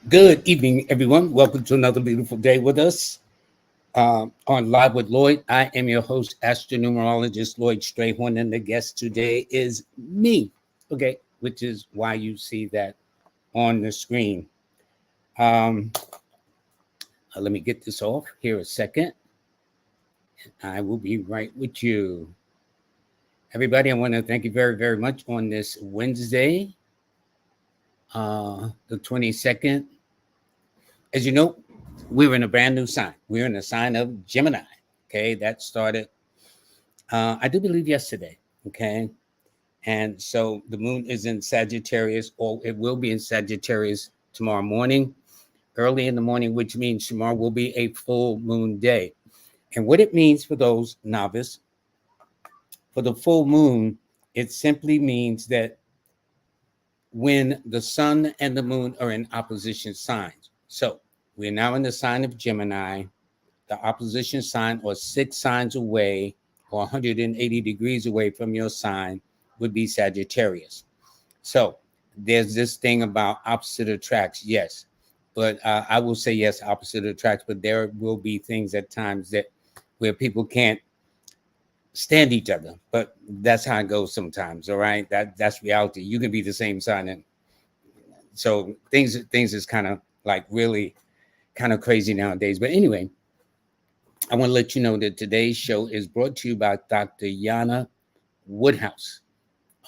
Good evening, everyone. Welcome to another beautiful day with us on Live with Lloyd. I am your host, astronumerologist Lloyd Strayhorn, and the guest today is me. Okay, which is why you see that on the screen. Um, Let me get this off here a second. I will be right with you. Everybody, I want to thank you very, very much on this Wednesday, the 22nd. As you know, we're in a brand new sign. We're in the sign of Gemini. Okay, that started, I do believe, yesterday. Okay, and so the moon is in Sagittarius, or it will be in Sagittarius tomorrow morning, early in the morning, which means tomorrow will be a full moon day. And what it means for those novice, for the full moon, it simply means that when the sun and the moon are in opposition signs. So we're now in the sign of Gemini. The opposition sign, or 6 signs away, or 180 degrees away from your sign, would be Sagittarius. So there's this thing about opposite attracts, yes. But I will say yes, opposite attracts, but there will be things at times that where people can't stand each other. But that's how it goes sometimes. All right. That's reality. You can be the same sign. And so things is kind of like really kind of crazy nowadays. But anyway, I want to let you know that today's show is brought to you by Dr. Yana Woodhouse.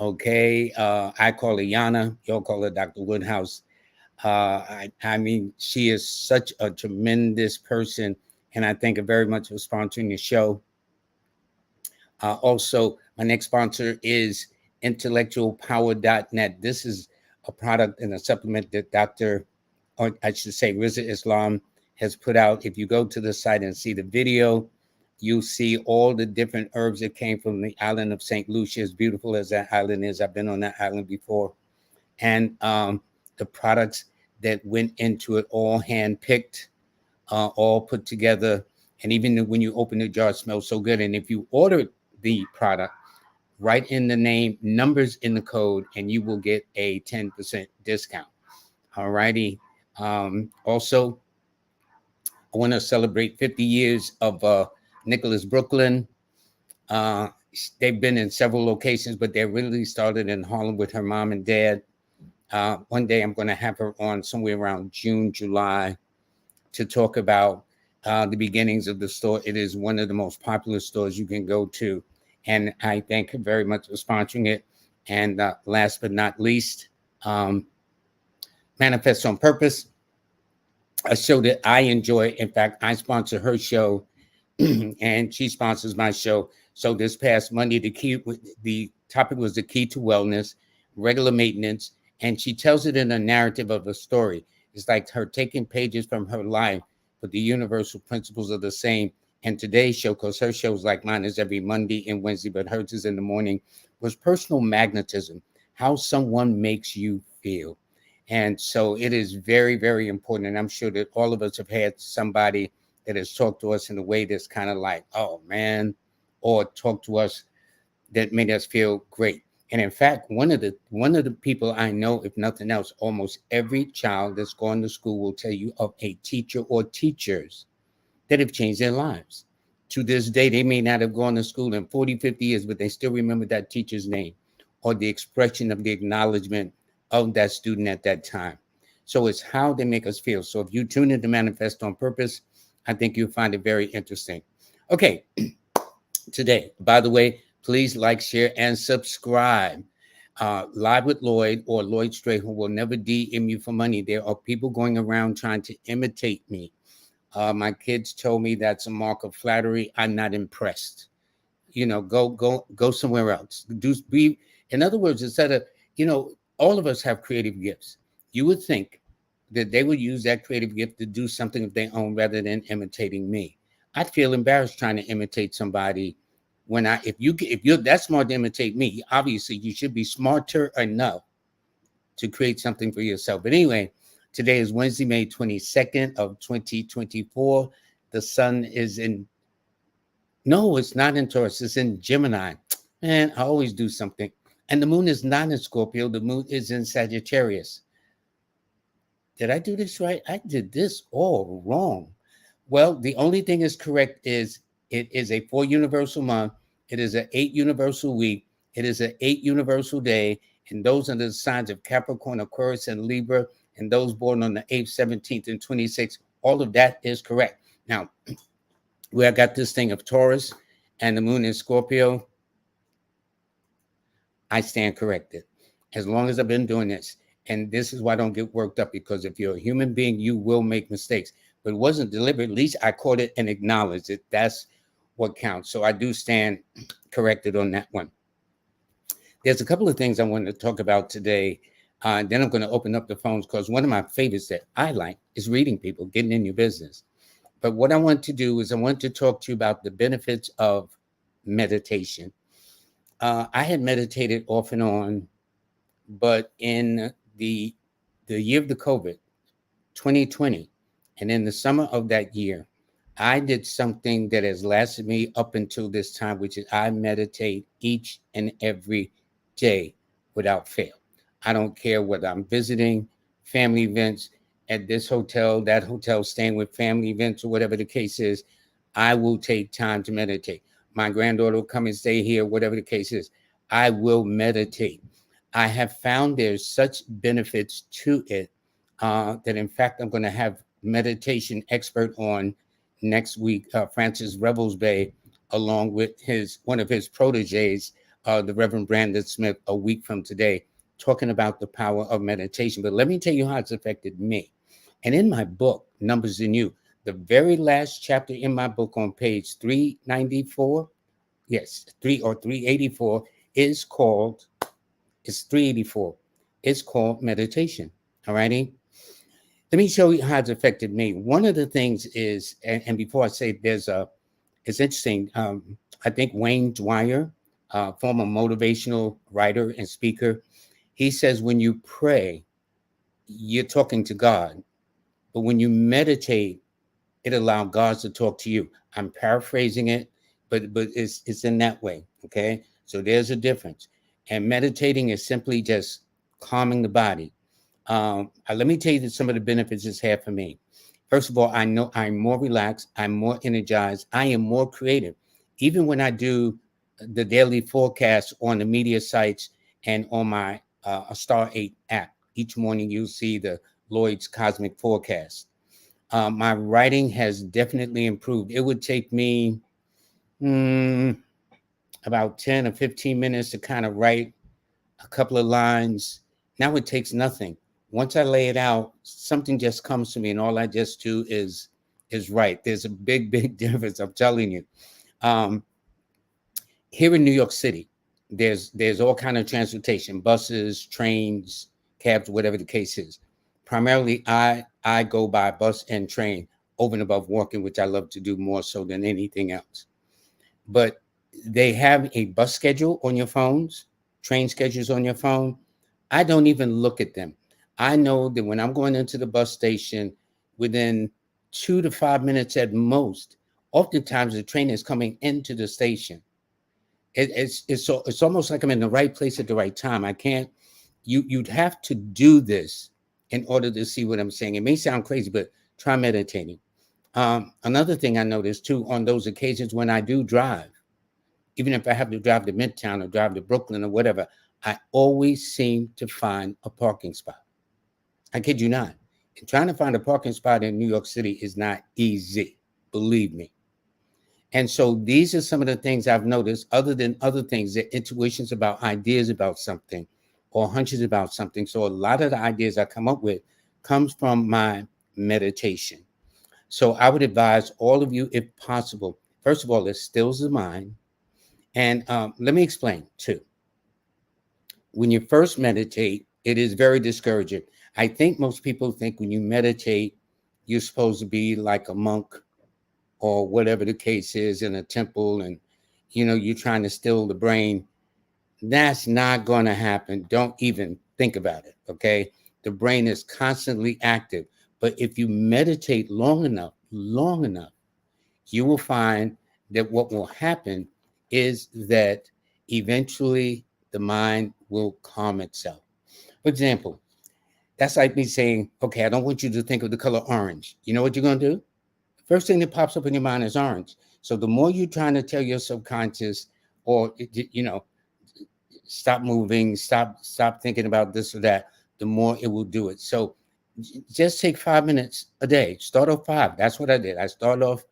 Okay. I call her Yana. You'll call her Dr. Woodhouse. I mean, she is such a tremendous person. And I thank her very much for sponsoring the show. Also, my next sponsor is intellectualpower.net. This is a product and a supplement that or I should say, Riza Islam has put out. If you go to the site and see the video, you'll see all the different herbs that came from the island of St. Lucia. As beautiful as that island is, I've been on that island before. And the products that went into it, all hand-picked, all put together. And even when you open the jar, it smells so good. And if you order the product, write in the name, numbers in the code, and you will get a 10% discount. All righty. Also, I want to celebrate 50 years of Nicholas Brooklyn. Uh, they've been in several locations, but they really started in Harlem with her mom and dad. One day I'm going to have her on somewhere around June, July to talk about the beginnings of the store. It is one of the most popular stores you can go to. And I thank her very much for sponsoring it. And last but not least, Manifest on Purpose, a show that I enjoy. In fact, I sponsor her show and she sponsors my show. So this past Monday, the topic was the key to wellness, regular maintenance, and she tells it in a narrative of a story. It's like her taking pages from her life, but the universal principles are the same. And today's show, because her show is like mine, is every Monday and Wednesday, but hers is in the morning, was personal magnetism, how someone makes you feel. And so it is very, very important. And I'm sure that all of us have had somebody that has talked to us in a way that's kind of like, oh man, or talked to us that made us feel great. And in fact, one of the people I know, if nothing else, almost every child that's gone to school will tell you of a teacher or teachers that have changed their lives. To this day, they may not have gone to school in 40, 50 years, but they still remember that teacher's name or the expression of the acknowledgement of that student at that time. So it's how they make us feel. So if you tune in to Manifest on Purpose, I think you'll find it very interesting. Okay, today, by the way, please like, share, and subscribe. Live with Lloyd or Lloyd Strayhorn will never DM you for money. There are people going around trying to imitate me. My kids told me that's a mark of flattery. I'm not impressed. Go somewhere else. In other words, instead of, all of us have creative gifts. You would think that they would use that creative gift to do something of their own rather than imitating me. I'd feel embarrassed trying to imitate somebody if you're that smart to imitate me, obviously you should be smarter enough to create something for yourself. But anyway, today is Wednesday, May 22nd of 2024. The sun is no, it's not in Taurus, it's in Gemini. Man, I always do something. And the moon is not in Scorpio, the moon is in Sagittarius. did I do this right? I did this all wrong. Well, the only thing is correct is it is a 4 universal month. It is an 8 universal week. It is an 8 universal day. And those are the signs of Capricorn, Aquarius, and Libra. And those born on the 8th, 17th, and 26th. All of that is correct. Now, where I got this thing of Taurus and the moon in Scorpio, I stand corrected. As long as I've been doing this. And this is why I don't get worked up, because if you're a human being, you will make mistakes. But it wasn't deliberate. At least I caught it and acknowledged it. That's what counts. So I do stand corrected on that one. There's a couple of things I wanted to talk about today. Then I'm going to open up the phones, because one of my favorites that I like is reading people, getting in your business. But what I want to do is I want to talk to you about the benefits of meditation. I had meditated off and on, but in the year of the COVID, 2020, and in the summer of that year, I did something that has lasted me up until this time, which is I meditate each and every day without fail. I don't care whether I'm visiting family events at this hotel, that hotel, staying with family events, or whatever the case is. I will take time to meditate. My granddaughter will come and stay here, whatever the case is. I will meditate. I have found there's such benefits to it that, in fact, I'm going to have meditation expert on next week, Francis Revels Bay, along with one of his proteges, the Reverend Brandon Smith, a week from today, talking about the power of meditation. But let me tell you how it's affected me. And in my book, Numbers in You, the very last chapter in my book on page 394, yes, 384, is called, it's 384. It's called meditation. All righty. Let me show you how it's affected me. One of the things is, and before I say, it's interesting. I think Wayne Dwyer, former motivational writer and speaker, he says when you pray, you're talking to God, but when you meditate, it allows God to talk to you. I'm paraphrasing it, but it's in that way. Okay, so there's a difference. And meditating is simply just calming the body. Let me tell you that some of the benefits it's had for me. First of all, I know I'm more relaxed, I'm more energized, I am more creative. Even when I do the daily forecast on the media sites and on my Star 8 app, each morning you'll see the LLoyd's Cosmic Forecast. My writing has definitely improved. It would take me about 10 or 15 minutes to kind of write a couple of lines. Now it takes nothing. Once I lay it out, something just comes to me, and all I just do is write. There's a big difference, I'm telling you. Here in New York City, there's all kind of transportation, buses, trains, cabs, whatever the case is. Primarily, I go by bus and train over and above walking, which I love to do more so than anything else. But they have a bus schedule on your phones, train schedules on your phone. I don't even look at them. I know that when I'm going into the bus station, within 2 to 5 minutes at most, oftentimes the train is coming into the station. It's almost like I'm in the right place at the right time. I can't. You'd have to do this in order to see what I'm saying. It may sound crazy, but try meditating. Another thing I noticed too, on those occasions when I do drive, even if I have to drive to Midtown or drive to Brooklyn or whatever, I always seem to find a parking spot. I kid you not. And trying to find a parking spot in New York City is not easy, believe me. And so these are some of the things I've noticed, other than other things, that intuitions about ideas about something or hunches about something. So a lot of the ideas I come up with comes from my meditation. So I would advise all of you, if possible, first of all, it stills the mind. And let me explain too. When you first meditate, it is very discouraging. I think most people think when you meditate, you're supposed to be like a monk or whatever the case is in a temple, and you're trying to still the brain. That's not going to happen. Don't even think about it. Okay, the brain is constantly active, but if you meditate long enough, you will find that what will happen is that eventually the mind will calm itself. For example, That's like me saying, okay, I don't want you to think of the color orange. You know what you're going to do? First thing that pops up in your mind is orange. So the more you're trying to tell your subconscious, or stop moving, stop thinking about this or that, the more it will do it. So just take 5 minutes a day. Start off 5. That's what I did. I start off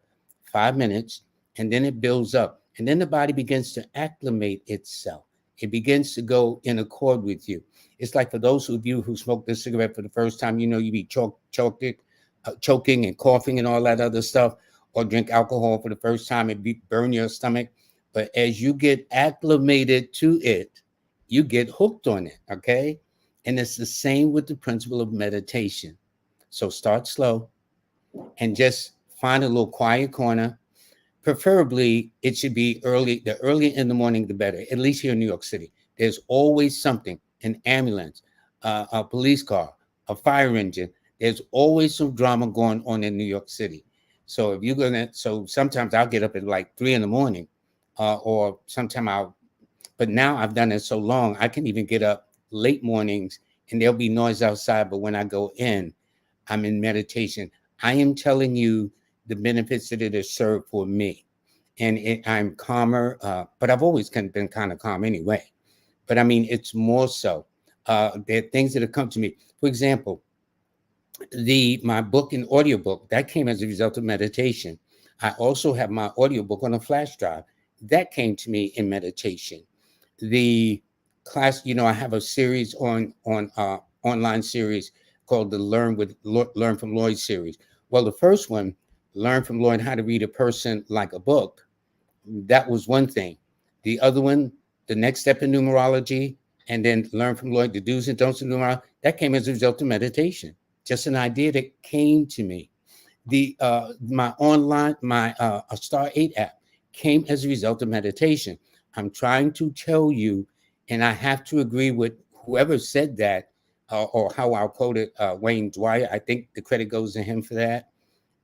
5 minutes, and then it builds up, and then the body begins to acclimate itself. It begins to go in accord with you. It's like for those of you who smoke this cigarette for the first time, you be choking and coughing and all that other stuff, or drink alcohol for the first time, burn your stomach. But as you get acclimated to it, you get hooked on it, okay? And it's the same with the principle of meditation. So start slow and just find a little quiet corner. Preferably, it should be early. The earlier in the morning, the better, at least here in New York City. There's always something, an ambulance, a police car, a fire engine. There's always some drama going on in New York City. So if you're so sometimes I'll get up at like 3 a.m, or sometime but now I've done it so long, I can even get up late mornings and there'll be noise outside. But when I go in, I'm in meditation. I am telling you the benefits that it has served for me. And I'm calmer, but I've always been kind of calm anyway. But I mean, it's more so. There are things that have come to me. For example, my book and audiobook, that came as a result of meditation. I also have my audiobook on a flash drive. That came to me in meditation. The class, I have a series on online series called the Learn from Lloyd series. Well, the first one, Learn from Lloyd How to Read a Person Like a Book, that was one thing. The other one, the next step in numerology, and then Learn from Lloyd, the do's and don'ts of numerology, that came as a result of meditation. Just an idea that came to me. My Star 8 app came as a result of meditation. I'm trying to tell you, and I have to agree with whoever said that, or how I'll quote it, Wayne Dwyer. I think the credit goes to him for that.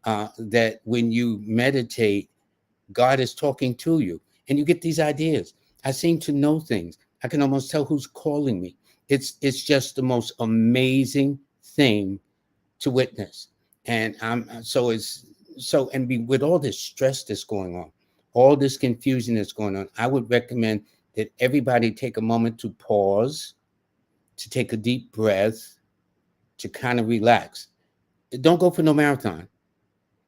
That when you meditate, God is talking to you, and you get these ideas. I seem to know things. I can almost tell who's calling me. It's just the most amazing thing to witness. And with all this stress that's going on, all this confusion that's going on, I would recommend that everybody take a moment to pause, to take a deep breath, to kind of relax. Don't go for no marathon.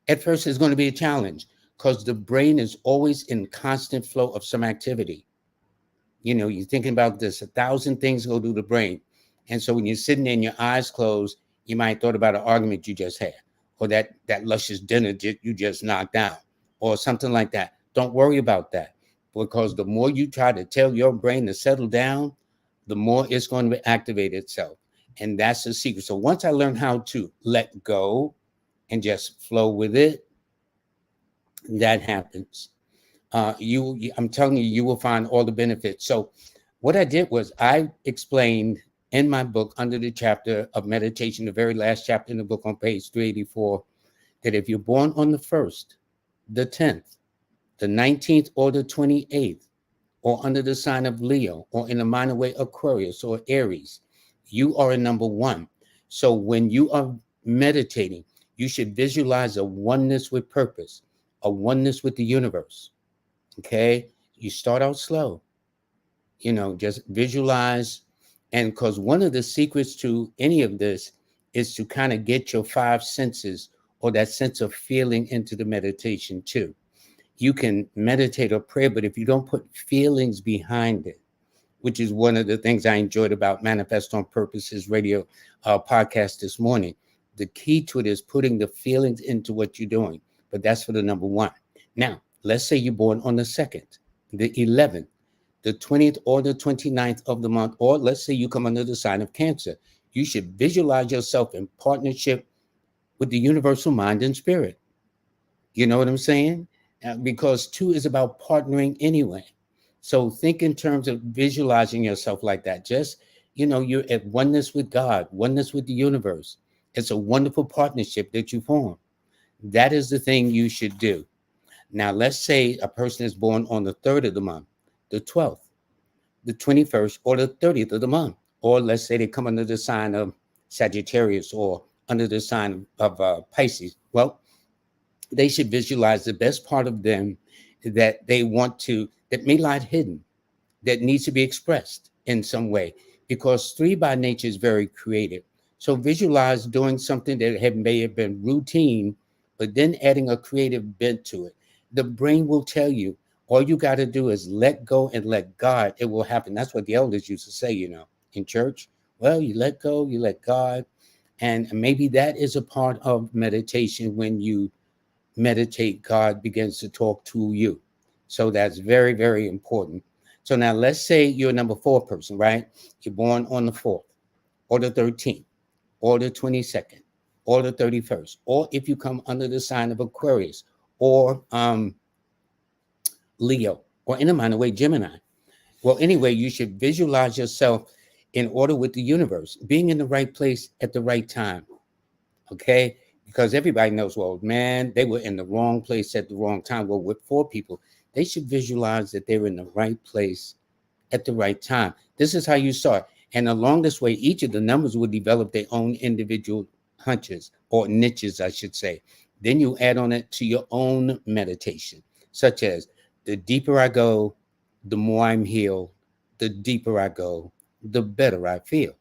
At first, it's going to be a challenge because the brain is always in constant flow of some activity. You're thinking about this, 1,000 things go through the brain. And so when you're sitting there and your eyes closed, you might have thought about an argument you just had, or that luscious dinner you just knocked out, or something like that. Don't worry about that, because the more you try to tell your brain to settle down, the more it's going to activate itself. And that's the secret. So once I learned how to let go and just flow with it, that happens. I'm telling you, you will find all the benefits. So what I did was I explained in my book under the chapter of meditation, the very last chapter in the book on page 384, that if you're born on the 1st, the 10th, the 19th, or the 28th, or under the sign of Leo, or in a minor way Aquarius or Aries, you are a number 1. So when you are meditating, you should visualize a oneness with purpose, a oneness with the universe. Okay? You start out slow. Just visualize. And because one of the secrets to any of this is to kind of get your 5 senses, or that sense of feeling, into the meditation too. You can meditate or pray, but if you don't put feelings behind it, which is one of the things I enjoyed about Manifest on Purpose's radio podcast this morning, the key to it is putting the feelings into what you're doing. But that's for the number 1. Now, let's say you're born on the 2nd, the 11th, the 20th, or the 29th of the month, or let's say you come under the sign of Cancer. You should visualize yourself in partnership with the universal mind and spirit. You know what I'm saying? Because 2 is about partnering anyway. So think in terms of visualizing yourself like that. Just, you're at oneness with God, oneness with the universe. It's a wonderful partnership that you form. That is the thing you should do. Now, let's say a person is born on the 3rd of the month, the 12th, the 21st, or the 30th of the month. Or let's say they come under the sign of Sagittarius, or under the sign of Pisces. Well, they should visualize the best part of them that they want to, that may lie hidden, that needs to be expressed in some way, because three by nature is very creative. So visualize doing something that may have been routine, but then adding a creative bent to it. The brain will tell you, all you got to do is let go and let God. It will happen. That's what the elders used to say, in church. Well, you let go, you let God. And maybe that is a part of meditation. When you meditate, God begins to talk to you. So that's very, very important. So now let's say you're a number 4 person, right? You're born on the 4th or the 13th or the 22nd or the 31st, or if you come under the sign of Aquarius or Leo, or in a minor way, Gemini. Well, anyway, you should visualize yourself in order with the universe, being in the right place at the right time. Okay, because everybody knows, well, man, they were in the wrong place at the wrong time. Well, with 4 people, they should visualize that they're in the right place at the right time. This is how you start. And along this way, each of the numbers will develop their own individual hunches, or niches, I should say. Then you add on it to your own meditation, such as, the deeper I go, the more I'm healed. The deeper I go, the better I feel.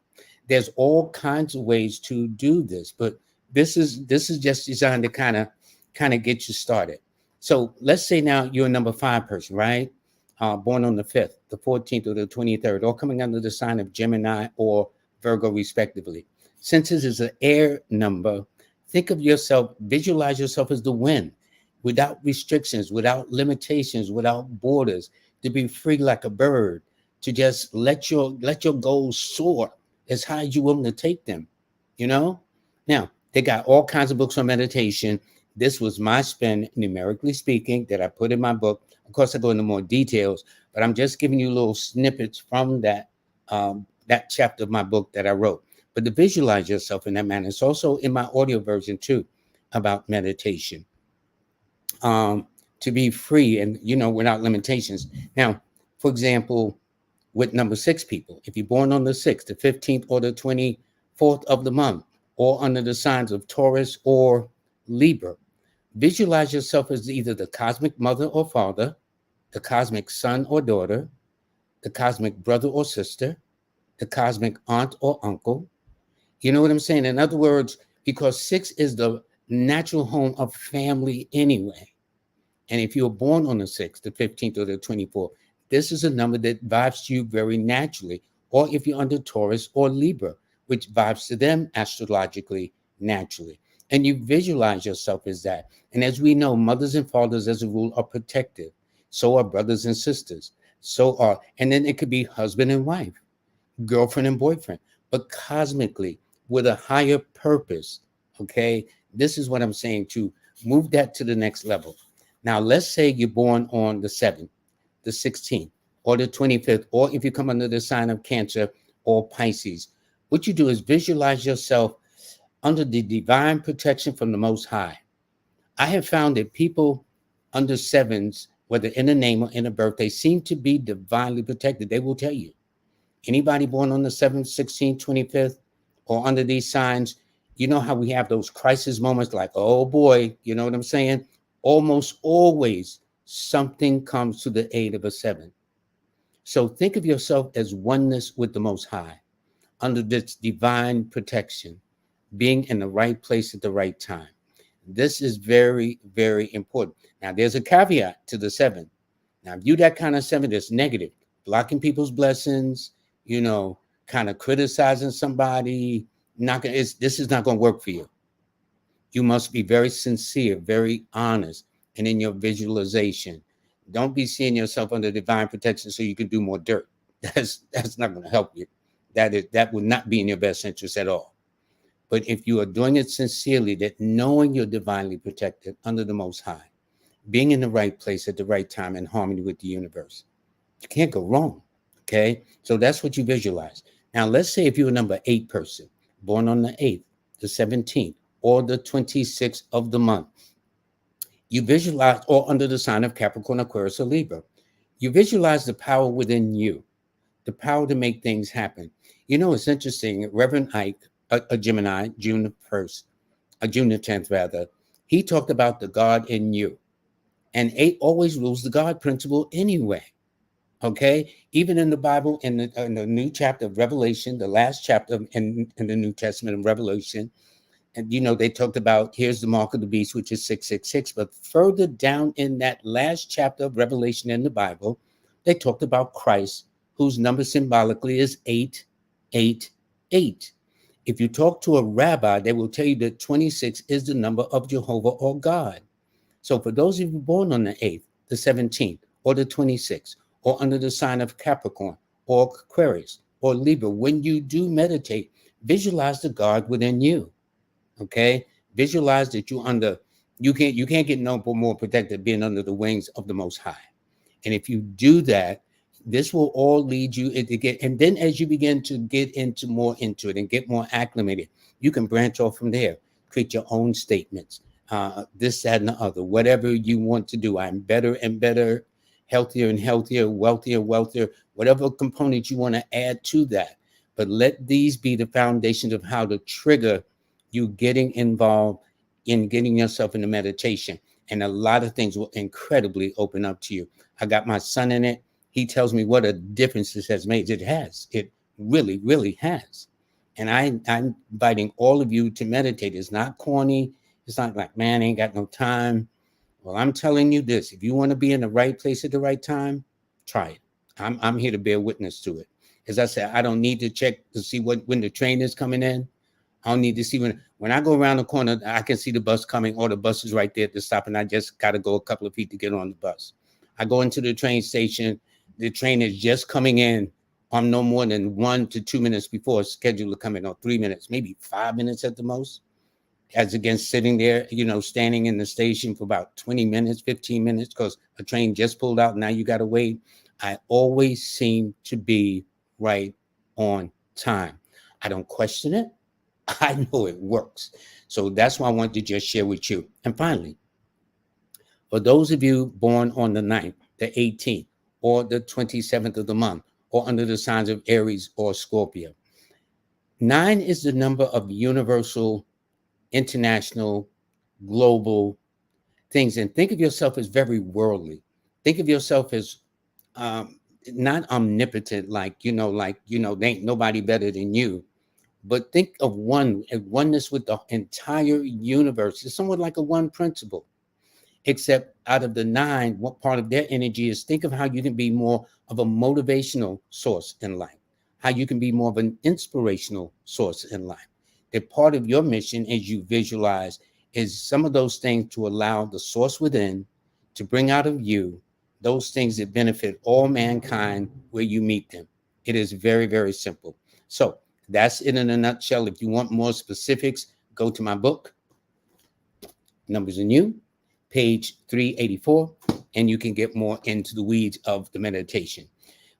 There's all kinds of ways to do this, but this is just designed to kind of get you started. So let's say now you're a number 5 person, right? Born on the 5th, the 14th, or the 23rd, all coming under the sign of Gemini or Virgo, respectively. Since this is an air number, think of yourself, visualize yourself as the wind, without restrictions, without limitations, without borders, to be free like a bird, to just let your goals soar as high as you're willing to take them. You know? Now, they got all kinds of books on meditation. This was my spin, numerically speaking, that I put in my book. Of course, I go into more details, but I'm just giving you little snippets from that chapter of my book that I wrote. But to visualize yourself in that manner, it's also in my audio version too, about meditation, to be free and, without limitations. Now, for example, with number 6 people, if you're born on the 6th, the 15th, or the 24th of the month, or under the signs of Taurus or Libra, visualize yourself as either the cosmic mother or father, the cosmic son or daughter, the cosmic brother or sister, the cosmic aunt or uncle. You know what I'm saying? In other words, because 6 is the natural home of family anyway. And if you're born on the 6th, the 15th, or the 24th, this is a number that vibes to you very naturally. Or if you're under Taurus or Libra, which vibes to them astrologically naturally. And you visualize yourself as that. And as we know, mothers and fathers, as a rule, are protective. So are brothers and sisters. And then it could be husband and wife, girlfriend and boyfriend, but cosmically with a higher purpose. Okay. This is what I'm saying, to move that to the next level. Now, let's say you're born on the 7th, the 16th, or the 25th, or if you come under the sign of Cancer or Pisces. What you do is visualize yourself under the divine protection from the Most High. I have found that people under 7s, whether in a name or in a birth, they seem to be divinely protected. They will tell you. Anybody born on the 7th, 16th, 25th, or under these signs, you know how we have those crisis moments like, oh boy, you know what I'm saying? Almost always something comes to the aid of a 7. So think of yourself as oneness with the Most High, under this divine protection, being in the right place at the right time. This is very, very important. Now, there's a caveat to the 7. Now, if you that kind of 7 that's negative, blocking people's blessings, kind of criticizing somebody, this is not going to work for you. You must be very sincere, very honest, and in your visualization. Don't be seeing yourself under divine protection so you can do more dirt. That's not going to help you. That would not be in your best interest at all. But if you are doing it sincerely, that knowing you're divinely protected under the Most High, being in the right place at the right time in harmony with the universe, you can't go wrong. Okay, so that's what you visualize. Now, let's say if you're a number 8 person, born on the 8th, the 17th, or the 26th of the month, you visualize, or under the sign of Capricorn, Aquarius, or Libra, you visualize the power within you, the power to make things happen. It's interesting. Reverend Ike, a Gemini, June the 1st, June the 10th rather. He talked about the God in you. And 8 always rules the God principle anyway. Okay, even in the Bible, in the new chapter of Revelation, the last chapter in the New Testament of Revelation, and they talked about here's the mark of the beast, which is 666. But further down in that last chapter of Revelation in the Bible, they talked about Christ, whose number symbolically is 888. If you talk to a rabbi, they will tell you that 26 is the number of Jehovah or God. So for those of you born on the 8th, the 17th, or the 26th, or under the sign of Capricorn, or Aquarius, or Libra, when you do meditate, visualize the God within you. Okay? Visualize that you can't get no more protected being under the wings of the Most High. And if you do that, this will all lead you to get, and then as you begin to get into it and get more acclimated, you can branch off from there, create your own statements, this, that, and the other, whatever you want to do. I'm better and better, healthier and healthier, wealthier, wealthier, whatever components you want to add to that. But let these be the foundations of how to trigger you getting involved in getting yourself into meditation. And a lot of things will incredibly open up to you. I got my son in it. He tells me what a difference this has made. It has. It really, really has. And I'm inviting all of you to meditate. It's not corny. It's not like, man, I ain't got no time. Well, I'm telling you this. If you want to be in the right place at the right time, try it. I'm here to bear witness to it. As I said, I don't need to check to see when the train is coming in. I don't need to see when I go around the corner, I can see the bus coming, or the bus is right there at the stop, and I just got to go a couple of feet to get on the bus. I go into the train station. The train is just coming in. I'm no more than 1 to 2 minutes before it's scheduled to come in, or 3 minutes, maybe 5 minutes at the most, as against sitting there, standing in the station for about 20 minutes, 15 minutes, because a train just pulled out. Now you got to wait. I always seem to be right on time. I don't question it. I know it works. So that's why I wanted to just share with you. And finally, for those of you born on the 9th, the 18th, or the 27th of the month, or under the signs of Aries or Scorpio, 9 is the number of universal, international, global things. And think of yourself as very worldly. Think of yourself as not omnipotent, there ain't nobody better than you. But think of oneness with the entire universe. It's somewhat like a one principle, except out of the 9, what part of their energy is think of how you can be more of a motivational source in life, how you can be more of an inspirational source in life. That part of your mission, as you visualize, is some of those things to allow the source within to bring out of you those things that benefit all mankind where you meet them. It is very, very simple. So that's it in a nutshell. If you want more specifics, go to my book, Numbers in You, page 384, and you can get more into the weeds of the meditation.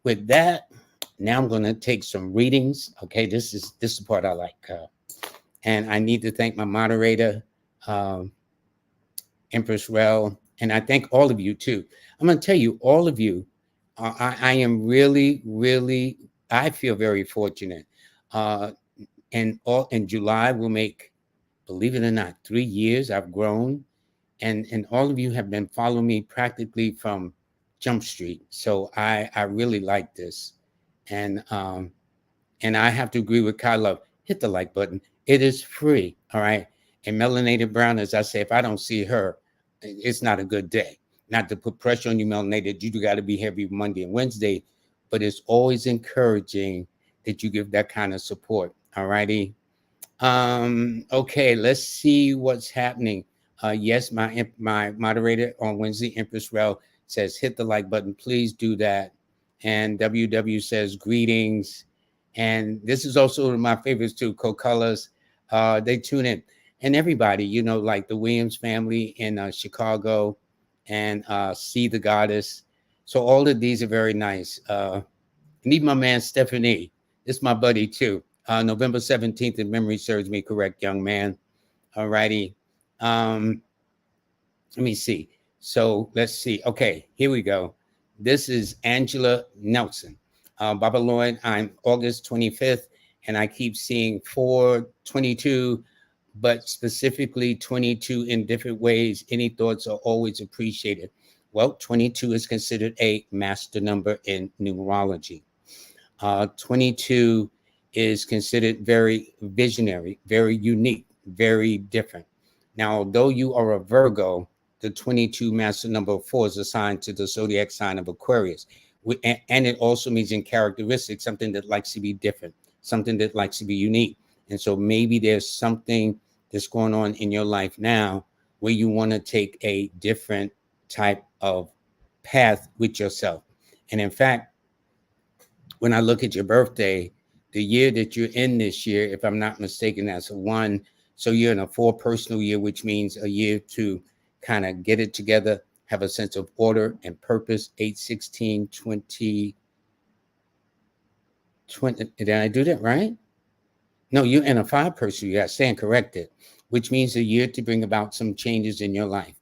With that, now I'm going to take some readings. Okay, this is the part I like. And I need to thank my moderator, Empress Rel, and I thank all of you too. I'm going to tell you, all of you, I am really, really, I feel very fortunate. And in July, we'll make, believe it or not, 3 years I've grown. And all of you have been following me practically from Jump Street. So I really like this. And I have to agree with Kyla. Hit the like button. It is free. All right. And Melanated Brown, as I say, if I don't see her, it's not a good day. Not to put pressure on you, Melanated. You got to be here every Monday and Wednesday. But it's always encouraging that you give that kind of support. All righty. Okay, let's see what's happening. Yes, my moderator on Wednesday, Empress Rel, says hit the like button. Please do that. And WW says greetings. And this is also one of my favorites too, Co-Colors. They tune in. And everybody, like the Williams family in Chicago, and See the Goddess. So all of these are very nice. Need my man Stephanie. This is my buddy too. November 17th, if memory serves me correct, young man. All righty. Let me see. So let's see. Okay, here we go. This is Angela Nelson. Baba LLoyd, I'm August 25th, and I keep seeing 4, 22, but specifically 22 in different ways. Any thoughts are always appreciated. Well, 22 is considered a master number in numerology. 22 is considered very visionary, very unique, very different. Now, although you are a Virgo, the 22 master number 4 is assigned to the zodiac sign of Aquarius. And it also means in characteristics, something that likes to be different, something that likes to be unique. And so maybe there's something that's going on in your life now where you want to take a different type of path with yourself. And in fact, when I look at your birthday, the year that you're in this year, if I'm not mistaken, that's a 1. So you're in a 4 personal year, which means a year to kind of get it together, have a sense of order and purpose. 8, 16, 20, 20. Did I do that right? No, you're in a 5 personal year. I stand corrected, which means a year to bring about some changes in your life.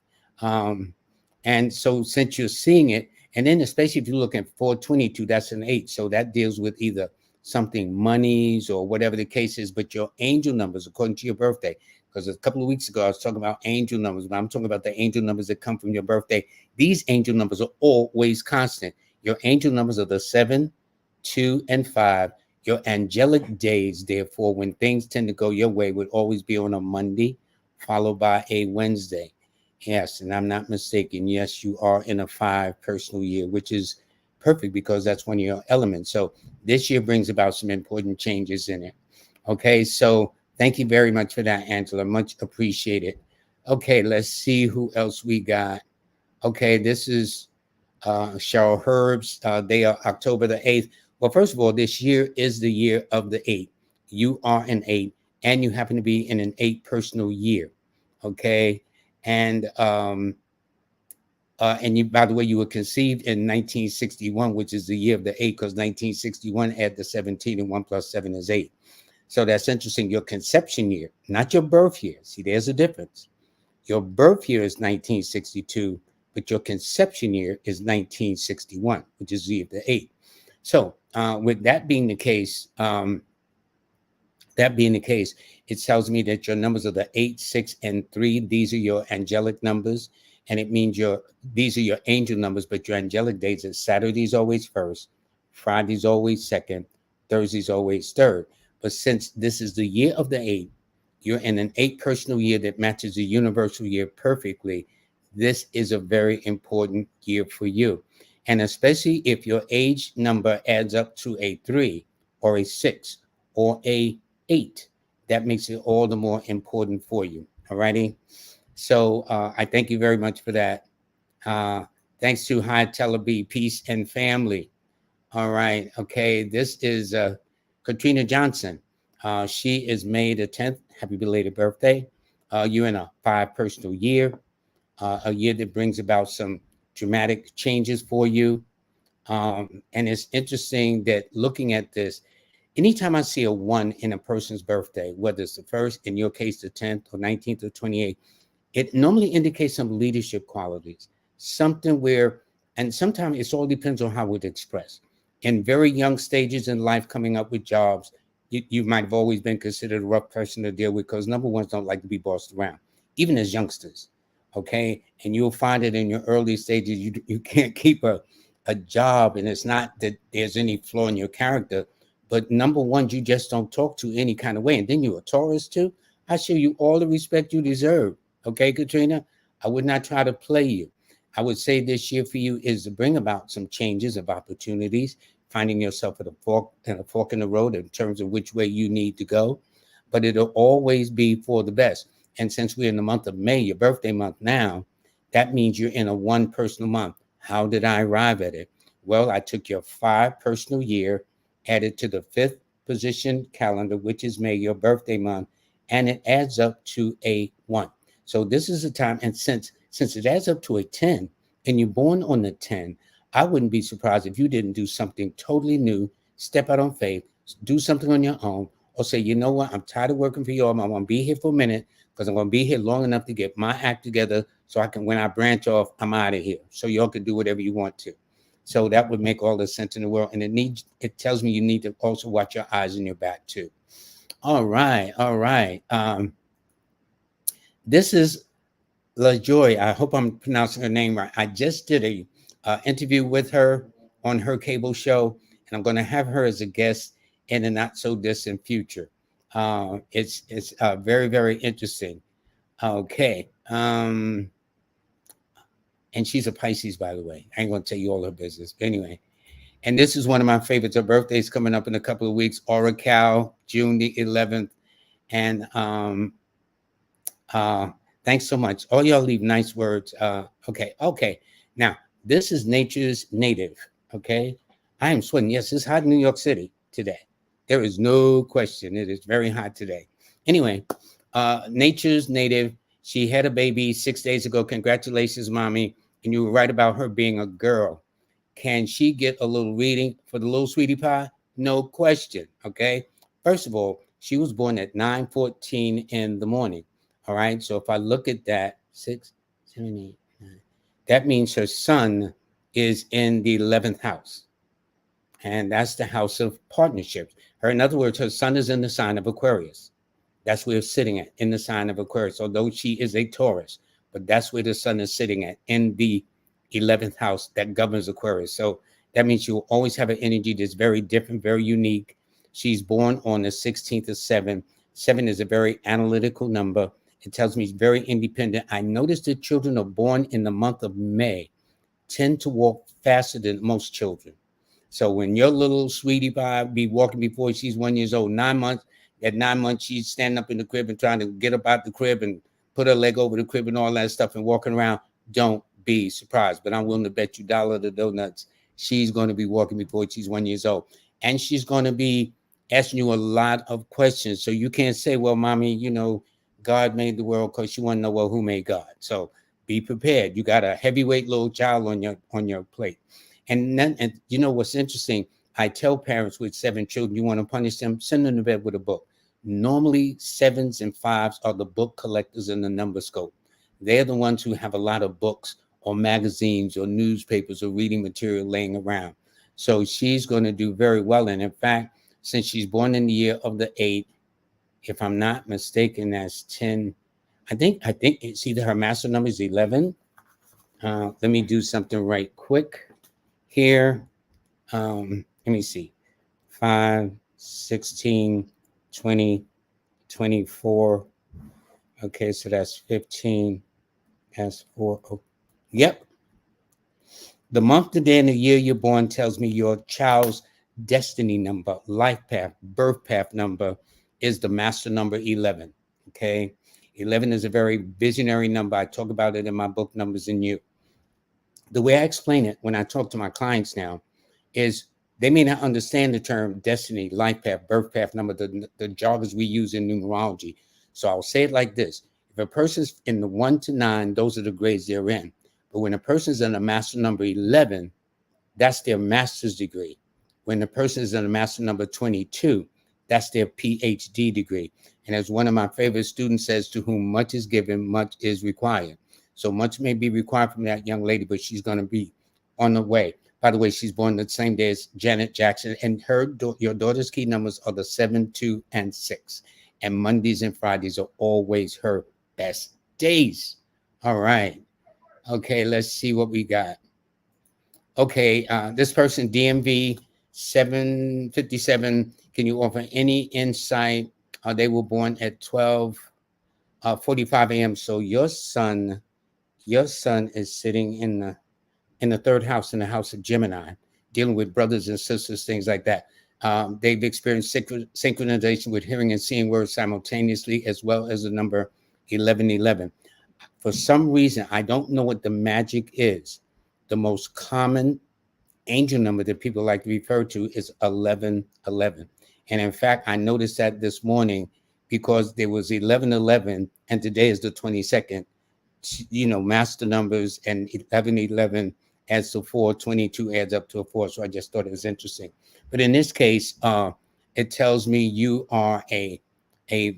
And so since you're seeing it, and then especially if you look at 422, that's an 8. So that deals with either something monies or whatever the case is, but your angel numbers, according to your birthday, because a couple of weeks ago, I was talking about angel numbers, but I'm talking about the angel numbers that come from your birthday. These angel numbers are always constant. Your angel numbers are the 7, 2, and 5. Your angelic days, therefore, when things tend to go your way, would always be on a Monday, followed by a Wednesday. Yes, and I'm not mistaken. Yes, you are in a 5 personal year, which is perfect because that's one of your elements. So this year brings about some important changes in it. Okay, so thank you very much for that, Angela. Much appreciated. Okay, let's see who else we got. Okay, this is Cheryl Herbs. They are October the 8th. Well, first of all, this year is the year of the 8. You are an 8, and you happen to be in an 8 personal year. Okay, and you, by the way, you were conceived in 1961, which is the year of the 8, because 1961 add the 17, and 1 plus 7 is 8. So that's interesting. Your conception year, not your birth year. See, there's a difference. Your birth year is 1962, but your conception year is 1961, which is the year of the 8. So with that being the case, it tells me that your numbers are the 8, 6, and 3. These are your angelic numbers, and it means these are your angel numbers, but your angelic days is Saturday's always first, Friday's always second, Thursday's always third. But since this is the year of the 8, you're in an 8 personal year that matches the universal year perfectly. This is a very important year for you. And especially if your age number adds up to a 3 or a 6 or a 8, that makes it all the more important for you. All righty. So I thank you very much for that. Thanks to High Teleby, Peace and Family. All right. Okay. This is Katrina Johnson. She is May the 10th. Happy belated birthday. You're in a 5 personal year, a year that brings about some dramatic changes for you. And it's interesting that looking at this, anytime I see a 1 in a person's birthday, whether it's the 1st, in your case, the 10th or 19th or 28th, it normally indicates some leadership qualities, something where, and sometimes it all depends on how it's expressed. In very young stages in life, coming up with jobs, you might have always been considered a rough person to deal with because number ones don't like to be bossed around, even as youngsters. Okay. And you'll find it in your early stages, you can't keep a job, and it's not that there's any flaw in your character, but number one, you just don't talk to any kind of way. And then you're a Taurus too. I show you all the respect you deserve. Okay, Katrina, I would not try to play you. I would say this year for you is to bring about some changes of opportunities, finding yourself at a fork in the road in terms of which way you need to go. But it'll always be for the best. And since we're in the month of May, your birthday month now, that means you're in a 1 personal month. How did I arrive at it? Well, I took your 5 personal year, added to the 5th position calendar, which is May, your birthday month, and it adds up to a 1. So this is a time, and since it adds up to a 10, and you're born on the 10, I wouldn't be surprised if you didn't do something totally new, step out on faith, do something on your own, or say, you know what, I'm tired of working for you all. I want to be here for a minute because I'm going to be here long enough to get my act together so I can, when I branch off, I'm out of here. So y'all can do whatever you want to. So that would make all the sense in the world. And it tells me you need to also watch your eyes and your back too. All right, all right. This is LaJoy. I hope I'm pronouncing her name right. I just did a interview with her on her cable show, and I'm going to have her as a guest in the not so distant future. It's very, very interesting. Okay. And she's a Pisces, by the way. I ain't going to tell you all her business. But anyway, and this is one of my favorites. Her birthday's coming up in a couple of weeks. Oracal, June the 11th. And thanks so much. All y'all leave nice words. Okay. Now, this is nature's native. Okay. I am sweating. Yes, it's hot in New York City today. There is no question. It is very hot today. Anyway, nature's native. She had a baby 6 days ago. Congratulations, mommy. And you were right about her being a girl. Can she get a little reading for the little sweetie pie? No question. Okay. First of all, she was born at 9:14 in the morning. All right. So if I look at that, 6, 7, 8, 9, that means her son is in the 11th house. And that's the house of partnerships. In other words, her son is in the sign of Aquarius. That's where it's sitting at, in the sign of Aquarius, although she is a Taurus, but that's where the sun is sitting at, in the 11th house that governs Aquarius. So that means you will always have an energy that's very different, very unique. She's born on the 16th of 7. 7 is a very analytical number. It tells me she's very independent. I noticed that children are born in the month of May tend to walk faster than most children. So when your little sweetie pie be walking before she's 1 year old, 9 months, at 9 months, she's standing up in the crib and trying to get up out the crib and put her leg over the crib and all that stuff and walking around. Don't be surprised. But I'm willing to bet you $1 to donuts she's going to be walking before she's 1 year old. And she's going to be asking you a lot of questions. So you can't say, well, mommy, God made the world, because you want to know, well, who made God? So be prepared. You got a heavyweight little child on your plate. And then, and you know what's interesting? I tell parents with 7 children, you want to punish them, send them to bed with a book. Normally, 7s and 5s are the book collectors in the number scope. They're the ones who have a lot of books or magazines or newspapers or reading material laying around. So she's going to do very well. And in fact, since she's born in the year of the 8, if I'm not mistaken, that's 10. I think it's either her master number is 11. Let me do something right quick here. Let me see. 5, 16, 20, 24. Okay, so that's 15. That's 4. Oh, yep. The month, the day, and the year you're born tells me your child's destiny number, life path, birth path number is the master number 11. Okay. 11 is a very visionary number. I talk about it in my book, Numbers in You. The way I explain it when I talk to my clients now is they may not understand the term destiny, life path, birth path number, the jargons we use in numerology. So I'll say it like this. If a person's in the 1 to 9, those are the grades they're in. But when a person's in a master number 11, that's their master's degree. When the person is in a master number 22, that's their PhD degree. And as one of my favorite students says, to whom much is given, much is required. So much may be required from that young lady, but she's going to be on the way. By the way, she's born the same day as Janet Jackson, and your daughter's key numbers are the 7, 2, and 6. And Mondays and Fridays are always her best days. All right. Okay, let's see what we got. Okay, this person, DMV 757, can you offer any insight? They were born at 12:45 a.m. So your son is sitting in the third house, in the house of Gemini, dealing with brothers and sisters, things like that. They've experienced synchronization with hearing and seeing words simultaneously, as well as the number 1111. For some reason, I don't know what the magic is. The most common angel number that people like to refer to is 1111. And in fact, I noticed that this morning because there was 1111 and today is the 22nd. Master numbers, and 1111 adds to 4, 22 adds up to a 4. So I just thought it was interesting. But in this case, it tells me you are a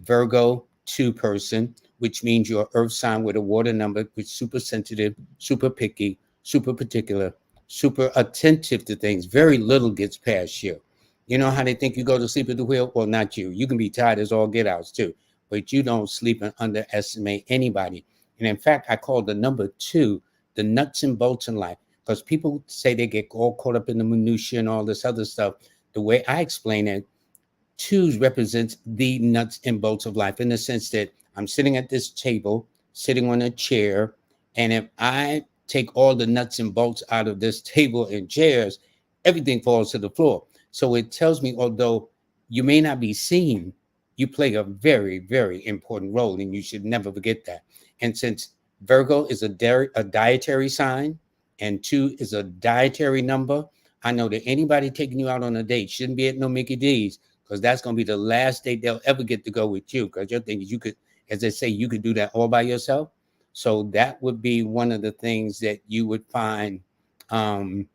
Virgo 2 person, which means you're earth sign with a water number, which super sensitive, super picky, super particular, super attentive to things. Very little gets past you. You know how they think you go to sleep at the wheel? Well, not you. You can be tired as all get outs too, but you don't sleep and underestimate anybody. And in fact, I call the number 2 the nuts and bolts in life, because people say they get all caught up in the minutia and all this other stuff. The way I explain it, 2 represents the nuts and bolts of life, in the sense that I'm sitting at this table, sitting on a chair, and if I take all the nuts and bolts out of this table and chairs, everything falls to the floor. So it tells me, although you may not be seen, you play a very, very important role, and you should never forget that. And since Virgo is a dietary sign, and 2 is a dietary number, I know that anybody taking you out on a date shouldn't be at no Mickey D's, because that's going to be the last date they'll ever get to go with you. Because your thing is, you could, as they say, you could do that all by yourself. So that would be one of the things that you would find at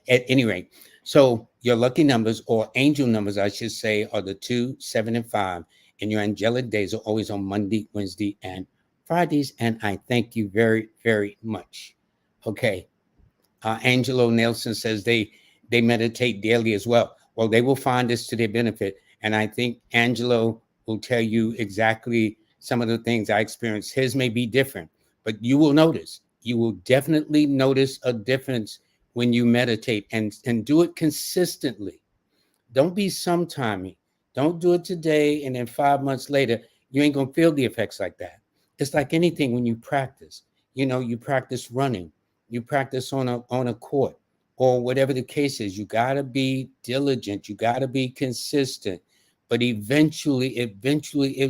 any rate. So your lucky numbers, or angel numbers, I should say, are the 2, 7, and 5. And your angelic days are always on Monday, Wednesday, and Fridays. And I thank you very, very much. Okay. Angelo Nelson says they meditate daily as well. Well, they will find this to their benefit. And I think Angelo will tell you exactly some of the things I experienced. His may be different, but you will notice. You will definitely notice a difference when you meditate, and do it consistently. Don't be sometimey. Don't do it today and then 5 months later, you ain't going to feel the effects like that. It's like anything when you practice. You practice running, you practice on a court, or whatever the case is. You got to be diligent. You got to be consistent. But eventually it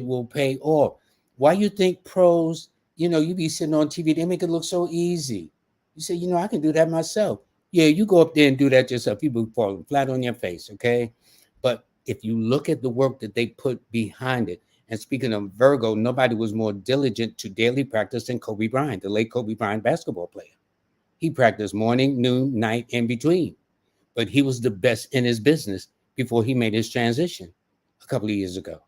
will pay off. Why you think pros, you be sitting on TV, they make it look so easy. You say, I can do that myself. Yeah, you go up there and do that yourself. You be falling flat on your face, okay? But if you look at the work that they put behind it, and speaking of Virgo, nobody was more diligent to daily practice than Kobe Bryant, the late Kobe Bryant basketball player. He practiced morning, noon, night, in between. But he was the best in his business before he made his transition a couple of years ago.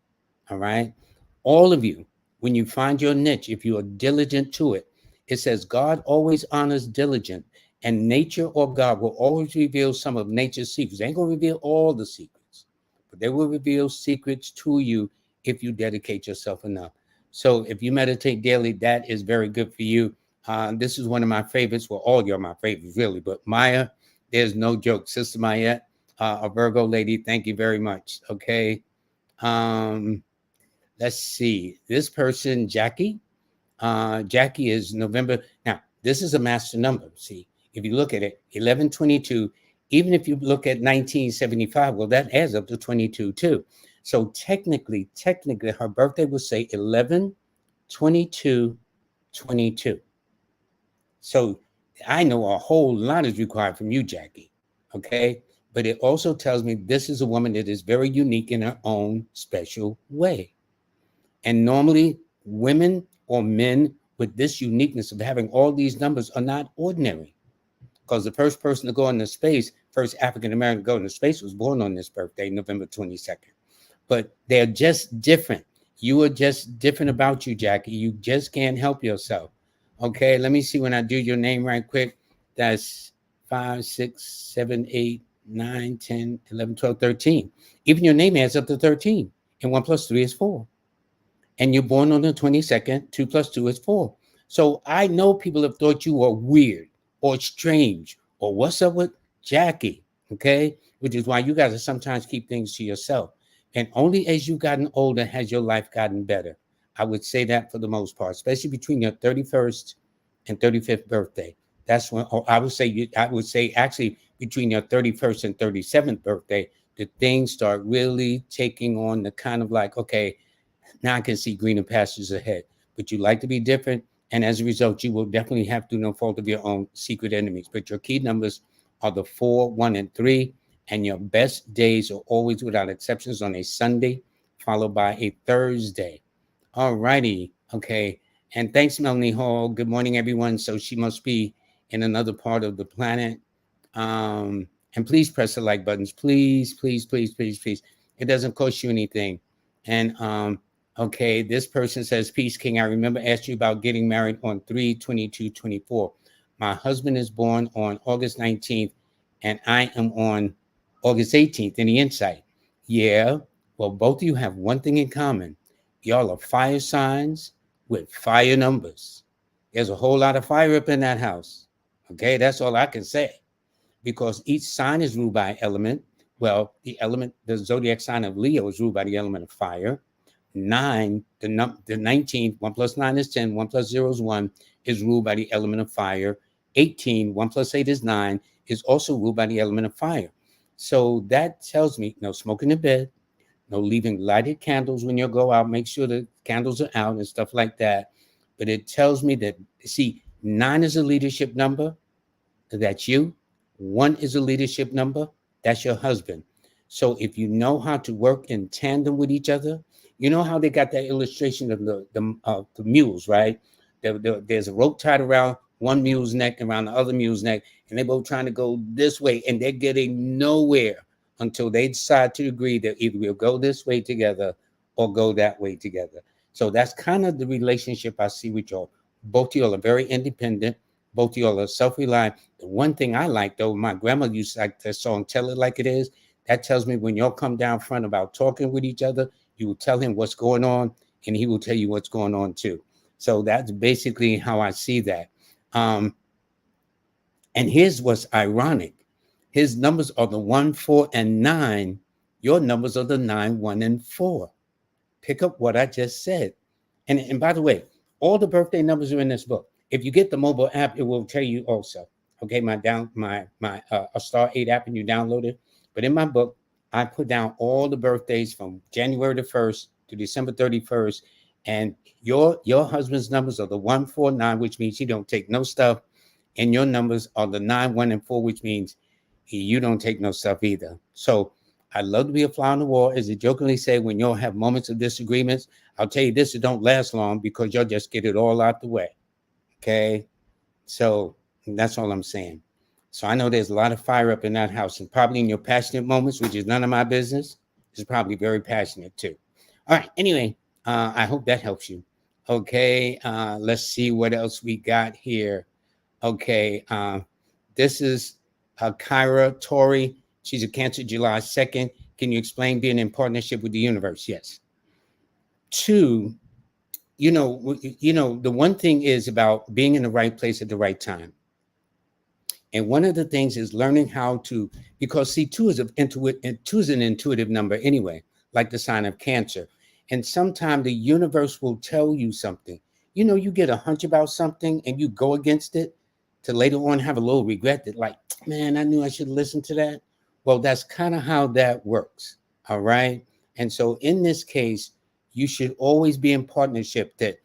All right? All of you, when you find your niche, if you are diligent to it, it says God always honors diligent, and nature or God will always reveal some of nature's secrets. They ain't going to reveal all the secrets, but they will reveal secrets to you if you dedicate yourself enough. So if you meditate daily, that is very good for you. This is one of my favorites. Well, all you're my favorites, really. But Maya, there's no joke. Sister Maya, a Virgo lady, thank you very much. Okay. Let's see. This person, Jackie. Jackie is November. Now, this is a master number. See, if you look at it, 1122, even if you look at 1975, well, that adds up to 22 too. So technically, her birthday will say 11/22/22. So I know a whole lot is required from you, Jackie. Okay. But it also tells me this is a woman that is very unique in her own special way. And normally, women or men with this uniqueness of having all these numbers are not ordinary. Because the first person to go into space, first African American to go into space, was born on this birthday, November 22nd. But they're just different. You are just different about you, Jackie. You just can't help yourself. Okay, let me see when I do your name right quick. That's 5, 6, 7, 8, 9, 10, 11, 12, 13. Even your name adds up to 13. And 1 plus 3 is 4. And you're born on the 22nd, 2 plus 2 is 4. So I know people have thought you were weird or strange or what's up with Jackie, okay? Which is why you got to sometimes keep things to yourself. And only as you've gotten older has your life gotten better. I would say that for the most part, especially between your 31st and 35th birthday. That's when, or I would say actually between your 31st and 37th birthday, the things start really taking on the kind of like, okay, now I can see greener pastures ahead. But you like to be different. And as a result, you will definitely have, through no fault of your own, secret enemies. But your key numbers are the 4, 1, and 3. And your best days are always, without exceptions, on a Sunday, followed by a Thursday. All righty. Okay. And thanks, Melanie Hall. Good morning, everyone. So she must be in another part of the planet. And please press the like buttons. Please, please, please, please, please. It doesn't cost you anything. And okay, this person says, peace, King. I remember asking you about getting married on 3/22/24. My husband is born on August 19th, and I am on August 18th in the insight. Yeah, well, both of you have one thing in common. Y'all are fire signs with fire numbers. There's a whole lot of fire up in that house. Okay, that's all I can say. Because each sign is ruled by element. Well, the zodiac sign of Leo is ruled by the element of fire. 9, the 19th, 1 plus 9 is 10, 1 plus 0 is 1, is ruled by the element of fire. 18, 1 plus 8 is 9, is also ruled by the element of fire. So that tells me no smoking in bed, no leaving lighted candles when you go out. Make sure the candles are out and stuff like that. But it tells me that, see, 9 is a leadership number. That's you. 1 is a leadership number. That's your husband. So if you know how to work in tandem with each other, you know how they got that illustration of the mules, right? There's a rope tied around one mule's neck, around the other mule's neck, and they're both trying to go this way, and they're getting nowhere until they decide to agree that either we'll go this way together or go that way together. So that's kind of the relationship I see with y'all. Both of y'all are very independent. Both of y'all are self-reliant. The one thing I like, though, my grandma used to like that song, Tell It Like It Is. That tells me when y'all come down front about talking with each other, you will tell him what's going on, and he will tell you what's going on, too. So that's basically how I see that. And here's what's ironic. His numbers are the 1, 4, and 9. Your numbers are the 9, 1, and 4. Pick up what I just said. And by the way, all the birthday numbers are in this book. If you get the mobile app, it will tell you also. Okay, my a Star 8 app, and you download it. But in my book, I put down all the birthdays from January the 1st to December 31st. And your husband's numbers are the 1, 4, 9, which means he don't take no stuff. And your numbers are the 9, 1, and 4, which means you don't take no stuff either. So I love to be a fly on the wall. As I jokingly say, when y'all have moments of disagreements, I'll tell you this, it don't last long because y'all just get it all out the way. Okay? So that's all I'm saying. So I know there's a lot of fire up in that house, and probably in your passionate moments, which is none of my business, is probably very passionate too. All right. Anyway, I hope that helps you. Okay. Let's see what else we got here. Okay. This is Kyra Tori. She's a Cancer, July 2nd. Can you explain being in partnership with the universe? Yes. 2, the one thing is about being in the right place at the right time. And one of the things is learning how to, because see, 2 is an intuitive number anyway, like the sign of Cancer. And sometimes the universe will tell you something. You get a hunch about something and you go against it to later on have a little regret that, like, man, I knew I should listen to that. Well, that's kind of how that works. All right. And so in this case, you should always be in partnership that,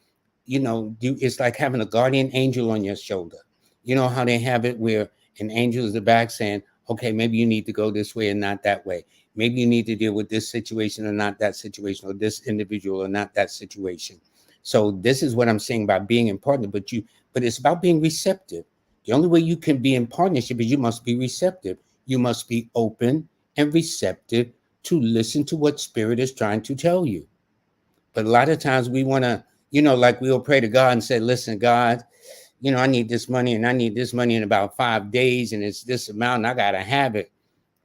it's like having a guardian angel on your shoulder. You know how they have it where an angel is the back saying, okay, maybe you need to go this way and not that way. Maybe you need to deal with this situation and not that situation, or this individual or not that situation. So this is what I'm saying about being in partnership, but it's about being receptive. The only way you can be in partnership is you must be receptive. You must be open and receptive to listen to what spirit is trying to tell you. But a lot of times we want to, like we'll pray to God and say, listen, God, I need this money and I need this money in about 5 days and it's this amount and I got to have it.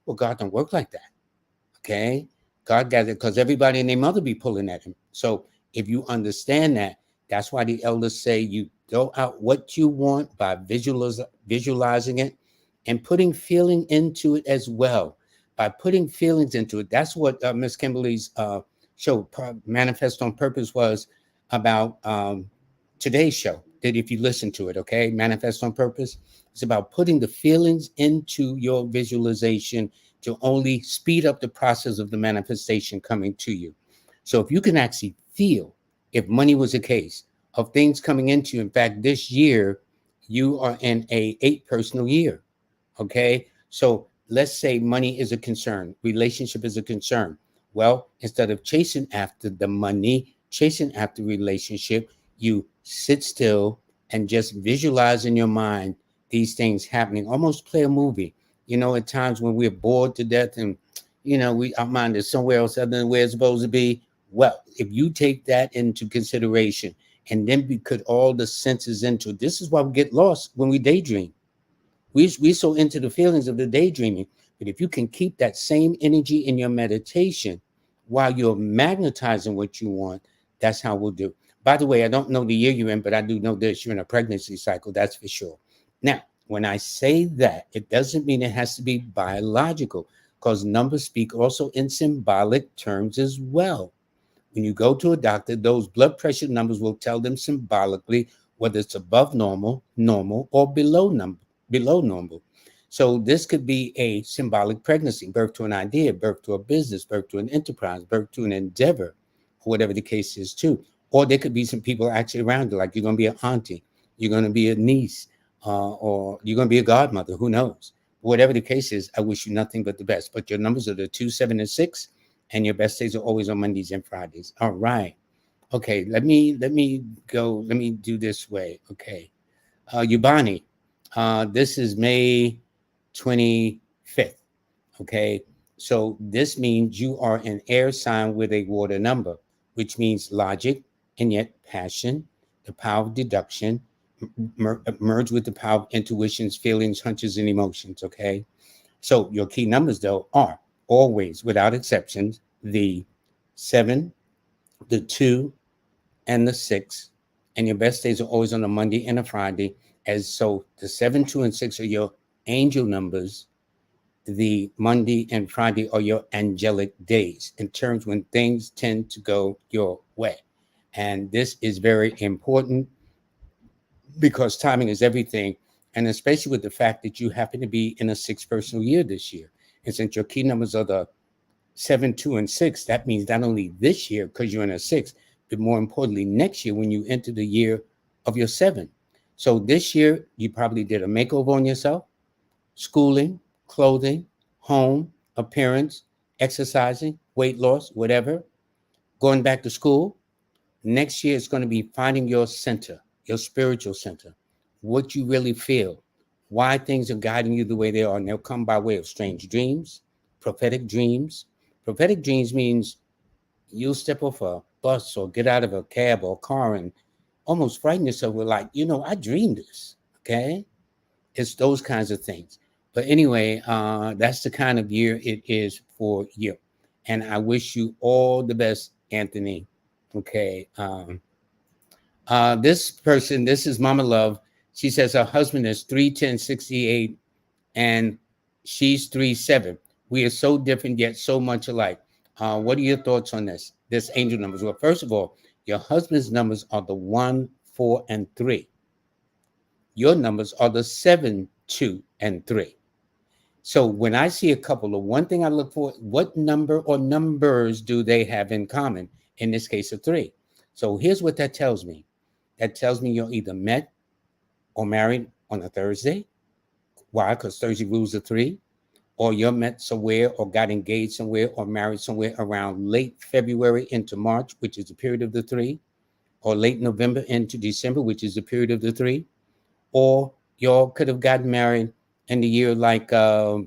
Well, God don't work like that. Okay. God got it because everybody and their mother be pulling at him. So if you understand that, that's why the elders say you go out what you want by visualizing it and putting feeling into it as well. By putting feelings into it, that's what Miss Kimberly's show, Manifest on Purpose, was about today's show. That if you listen to it, okay, Manifest on Purpose, it's about putting the feelings into your visualization to only speed up the process of the manifestation coming to you. So if you can actually feel, if money was a case of things coming into you, in fact, this year, you are in a 8 personal year, okay? So let's say money is a concern, relationship is a concern. Well, instead of chasing after the money, chasing after relationship, you sit still and just visualize in your mind these things happening. Almost play a movie. At times when we're bored to death and, our mind is somewhere else other than where it's supposed to be. Well, if you take that into consideration and then we put all the senses into it. This is why we get lost when we daydream. We so into the feelings of the daydreaming. But if you can keep that same energy in your meditation while you're magnetizing what you want, that's how we'll do. By the way, I don't know the year you're in, but I do know this. You're in a pregnancy cycle, that's for sure. Now, when I say that, it doesn't mean it has to be biological, because numbers speak also in symbolic terms as well. When you go to a doctor, those blood pressure numbers will tell them symbolically whether it's above normal, normal, or below normal. So this could be a symbolic pregnancy, birth to an idea, birth to a business, birth to an enterprise, birth to an endeavor, whatever the case is too. Or there could be some people actually around you, like you're going to be an auntie, you're going to be a niece, or you're going to be a godmother, who knows? Whatever the case is, I wish you nothing but the best. But your numbers are the 2, 7, and 6, and your best days are always on Mondays and Fridays. All right. Okay, let me go. Let me do this way. Okay. Yubani, this is May 25th. Okay. So this means you are an air sign with a water number, which means logic and yet passion, the power of deduction, merge with the power of intuitions, feelings, hunches, and emotions. Okay. So your key numbers, though, are always, without exceptions, the 7, the 2, and the 6. And your best days are always on a Monday and a Friday. As so, the 7, 2, and 6 are your angel numbers. The Monday and Friday are your angelic days in terms when things tend to go your way. And this is very important because timing is everything. And especially with the fact that you happen to be in a 6 personal year this year. And since your key numbers are the 7, 2, and 6, that means not only this year because you're in a 6, but more importantly, next year when you enter the year of your 7. So this year, you probably did a makeover on yourself, schooling, clothing, home, appearance, exercising, weight loss, whatever, going back to school. Next year, it's going to be finding your center, your spiritual center, what you really feel, why things are guiding you the way they are. And they'll come by way of strange dreams, prophetic dreams. Prophetic dreams means you'll step off a bus or get out of a cab or car and almost frighten yourself with like, I dreamed this. Okay. It's those kinds of things. But anyway, that's the kind of year it is for you. And I wish you all the best, Anthony. Okay. This person, this is Mama Love. She says her husband is 3'10", 68", and she's 3'7". We are so different yet so much alike. What are your thoughts on this angel numbers? Well, first of all, your husband's numbers are the 1, 4, and 3. Your numbers are the 7, 2, and 3. So when I see a couple, the one thing I look for, what number or numbers do they have in common? In this case, a 3. So here's what that tells me. That tells me you're either met or married on a Thursday. Why? Because Thursday rules the 3. Or you're met somewhere or got engaged somewhere or married somewhere around late February into March, which is the period of the 3. Or late November into December, which is the period of the 3. Or y'all could have gotten married in the year like, I'll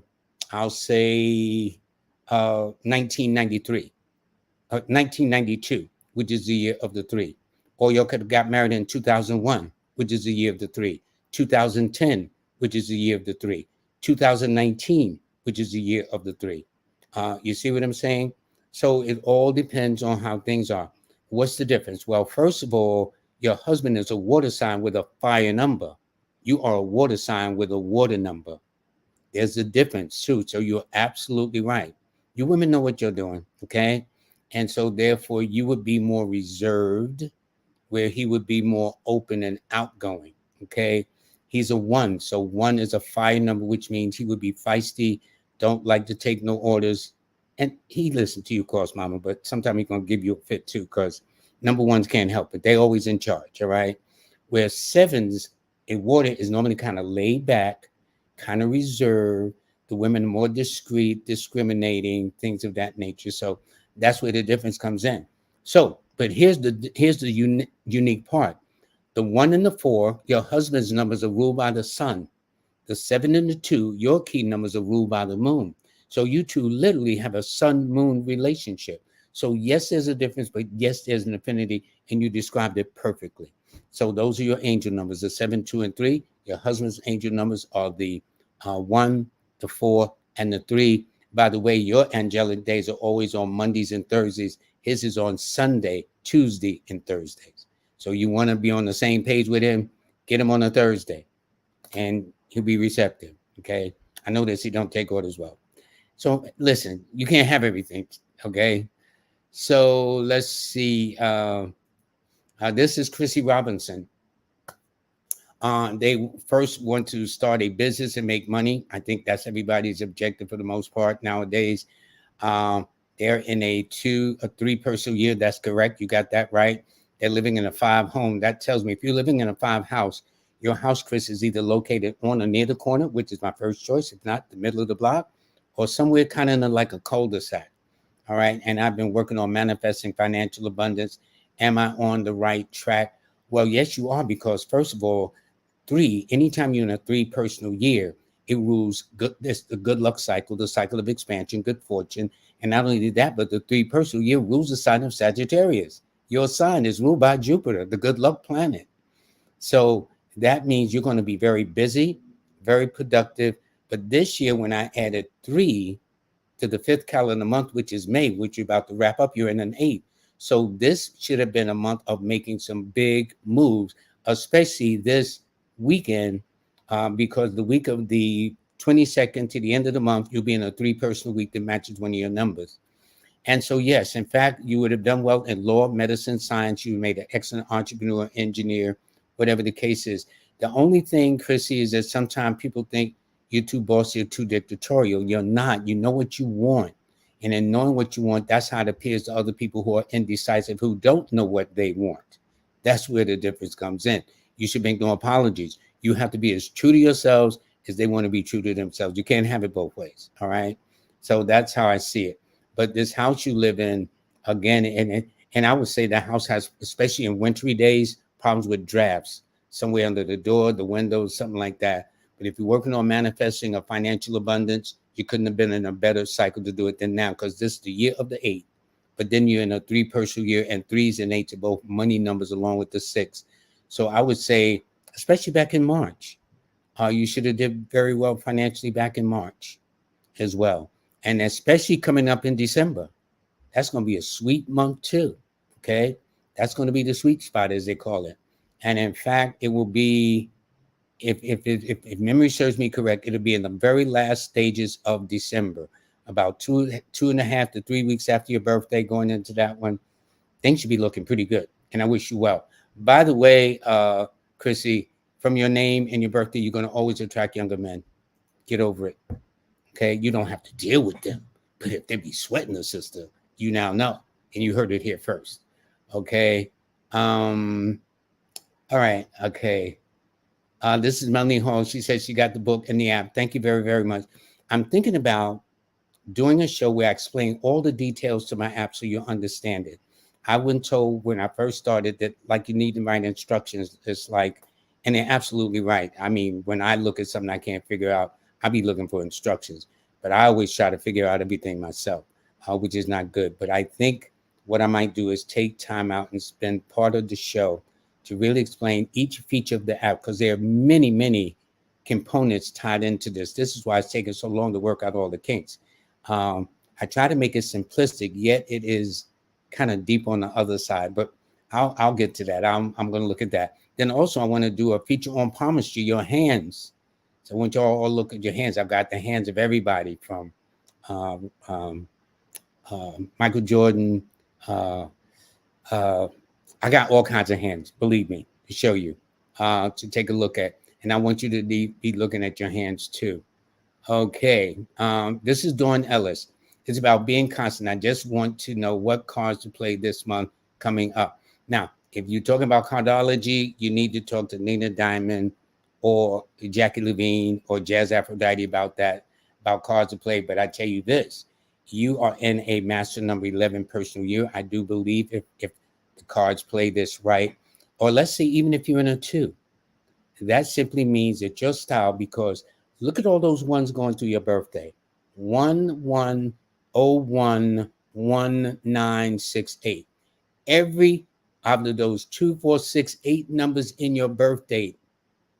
say 1993, 1992, which is the year of the 3. Or y'all could have got married in 2001, which is the year of the 3. 2010, which is the year of the 3. 2019, which is the year of the 3. You see what I'm saying? So it all depends on how things are. What's the difference? Well, first of all, your husband is a water sign with a fire number. You are a water sign with a water number. There's a difference too. So you're absolutely right. You women know what you're doing, okay? And so therefore you would be more reserved, where he would be more open and outgoing, okay? He's a 1. So 1 is a fire number, which means he would be feisty, don't like to take no orders. And he listens to you, of course, mama, but sometimes he's going to give you a fit too, because number 1s can't help it. They're always in charge, all right? Where 7s, a water is normally kind of laid back, kind of reserved. The women are more discreet, discriminating, things of that nature. So that's where the difference comes in. So, but here's the unique part. The 1 and the 4, your husband's numbers are ruled by the sun. The 7 and the 2, your key numbers are ruled by the moon. So you two literally have a sun-moon relationship. So yes, there's a difference, but yes, there's an affinity and you described it perfectly. So those are your angel numbers, the 7, 2, and 3. Your husband's angel numbers are the 1, the 4, and the 3. By the way, your angelic days are always on Mondays and Thursdays. His is on Sunday, Tuesday, and Thursdays. So you want to be on the same page with him, get him on a Thursday, and he'll be receptive. Okay. I know this, he don't take orders well. So listen, you can't have everything. Okay. So let's see. This is Chrissy Robinson. They first want to start a business and make money. I think that's everybody's objective for the most part nowadays. They're in a 3 personal year. That's correct. You got that right. They're living in a 5 home. That tells me if you're living in a 5 house, your house, Chris, is either located on or near the corner, which is my first choice, if not the middle of the block, or somewhere kind of like a cul-de-sac. All right. And I've been working on manifesting financial abundance. Am I on the right track? Well, yes, you are, because first of all, 3, anytime you're in a 3 personal year, it rules good. This the good luck cycle, the cycle of expansion, good fortune. And not only that, but the 3 personal year rules the sign of Sagittarius. Your sign is ruled by Jupiter, the good luck planet. So that means you're going to be very busy, very productive. But this year, when I added 3 to the 5th calendar month, which is May, which you're about to wrap up, you're in an 8. So this should have been a month of making some big moves, especially this weekend, because the week of the 22nd to the end of the month, you'll be in a 3 personal week that matches one of your numbers. And so, yes, in fact, you would have done well in law, medicine, science. You made an excellent entrepreneur, engineer, whatever the case is. The only thing, Chrissy, is that sometimes people think you're too bossy, you're too dictatorial. You're not. You know what you want. And in knowing what you want, that's how it appears to other people who are indecisive, who don't know what they want. That's where the difference comes in. You should make no apologies. You have to be as true to yourselves as they want to be true to themselves. You can't have it both ways. All right. So that's how I see it. But this house you live in, again, and I would say that house has, especially in wintry days, problems with drafts somewhere under the door, the windows, something like that. But if you're working on manifesting a financial abundance, you couldn't have been in a better cycle to do it than now, because this is the year of the 8. But then you're in a 3 personal year, and 3s and 8s are both money numbers along with the 6. So I would say, especially back in March, you should have did very well financially back in March as well. And especially coming up in December, that's going to be a sweet month too. Okay. That's going to be the sweet spot, as they call it. And in fact, it will be, if memory serves me correct, it'll be in the very last stages of December, about 2.5 to 3 weeks after your birthday, going into that one. Things should be looking pretty good. And I wish you well. By the way, Chrissy, from your name and your birthday, you're going to always attract younger men. Get over it. Okay. You don't have to deal with them. But if they be sweating the sister, you now know. And you heard it here first. Okay. All right. Okay. This is Melanie Hall. She says she got the book and the app. Thank you very, very much. I'm thinking about doing a show where I explain all the details to my app so you'll understand it. I was told when I first started that, like, you need to write instructions. It's like, and they're absolutely right. I mean, when I look at something I can't figure out, I'll be looking for instructions. But I always try to figure out everything myself, which is not good. But I think what I might do is take time out and spend part of the show to really explain each feature of the app, because there are many, many components tied into this. This is why it's taken so long to work out all the kinks. I try to make it simplistic, yet it is kind of deep on the other side. But I'll get to that. I'm going to look at that. Then also I want to do a feature on palmistry, your hands. So I want you all look at your hands. I've got the hands of everybody from Michael Jordan. I got all kinds of hands, believe me, to show you, to take a look at. And I want you to be looking at your hands too. Okay. This is Dawn Ellis. It's about being constant. I just want to know what cards to play this month coming up. Now, if you're talking about cardology, you need to talk to Nina Diamond or Jackie Levine or Jazz Aphrodite about that, about cards to play. But I tell you this, you are in a master number 11 personal year. I do believe if the cards play this right, or let's say even if you're in a 2, that simply means that your style, because look at all those ones going through your birthday. 11011968. Every Out of those 2, 4, 6, 8 numbers in your birth date,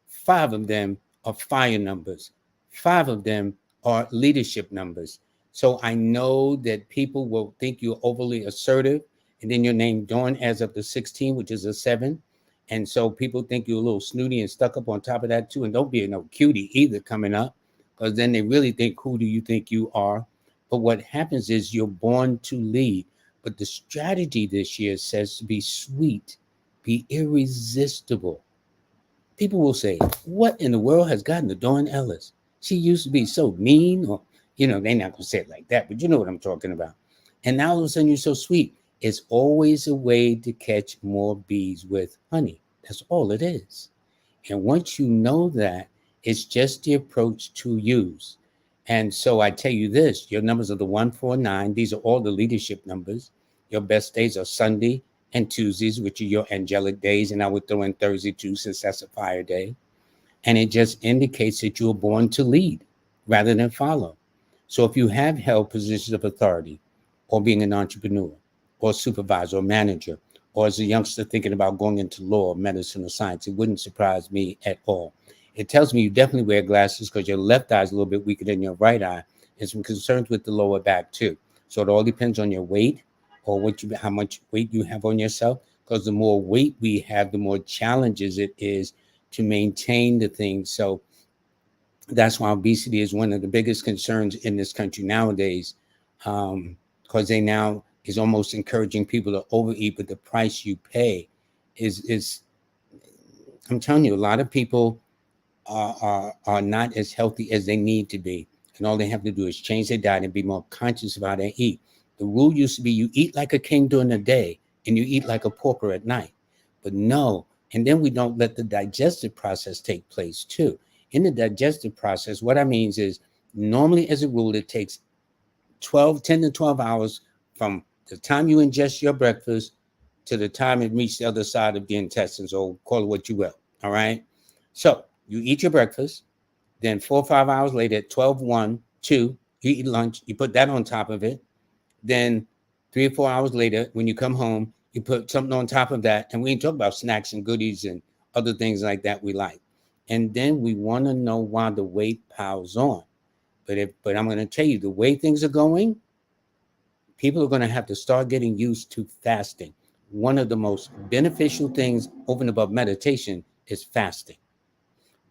5 of them are fire numbers. 5 of them are leadership numbers. So I know that people will think you're overly assertive, and then you're named Dawn as of the 16, which is a 7. And so people think you're a little snooty and stuck up on top of that too. And don't be no cutie either coming up, because then they really think, who do you think you are? But what happens is you're born to lead. But the strategy this year says to be sweet, be irresistible. People will say, what in the world has gotten to Dawn Ellis? She used to be so mean, or, they're not going to say it like that, but you know what I'm talking about. And now all of a sudden you're so sweet. It's always a way to catch more bees with honey. That's all it is. And once you know that, it's just the approach to use. And so I tell you this, your numbers are the 1, 4, 9. These are all the leadership numbers. Your best days are Sunday and Tuesdays, which are your angelic days. And I would throw in Thursday too, since that's a fire day. And it just indicates that you were born to lead rather than follow. So if you have held positions of authority, or being an entrepreneur, or supervisor, or manager, or as a youngster thinking about going into law, medicine, or science, it wouldn't surprise me at all. It tells me you definitely wear glasses because your left eye is a little bit weaker than your right eye, and some concerns with the lower back too. So it all depends on your weight, or how much weight you have on yourself, because the more weight we have, the more challenges it is to maintain the thing. So that's why obesity is one of the biggest concerns in this country nowadays, because they now is almost encouraging people to overeat, but the price you pay is I'm telling you, a lot of people are not as healthy as they need to be, and all they have to do is change their diet and be more conscious of how they eat. The rule used to be you eat like a king during the day and you eat like a pauper at night, but no. And then we don't let the digestive process take place too. In the digestive process, what I mean is normally as a rule, it takes 10 to 12 hours from the time you ingest your breakfast to the time it reaches the other side of the intestines, or call it what you will. All right. So you eat your breakfast, then 4 or 5 hours later at 12, 1, 2, you eat lunch, you put that on top of it. Then 3 or 4 hours later, when you come home, you put something on top of that. And we ain't talk about snacks and goodies and other things like that we like. And then we want to know why the weight piles on. But I'm going to tell you, the way things are going, people are going to have to start getting used to fasting. One of the most beneficial things over and above meditation is fasting.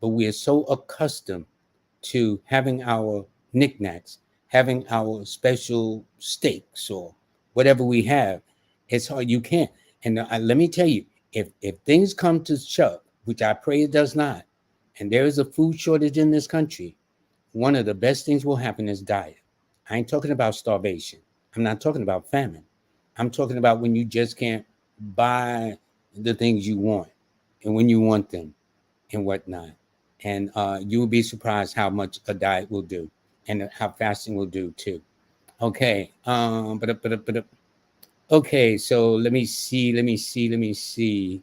But we are so accustomed to having our knickknacks, having our special steaks or whatever we have. It's hard. You can't. And let me tell you, if things come to shove, which I pray it does not, and there is a food shortage in this country, one of the best things will happen is diet. I ain't talking about starvation. I'm not talking about famine. I'm talking about when you just can't buy the things you want and when you want them and whatnot. And you will be surprised how much a diet will do and how fasting will do too. Okay. Okay. So let me see.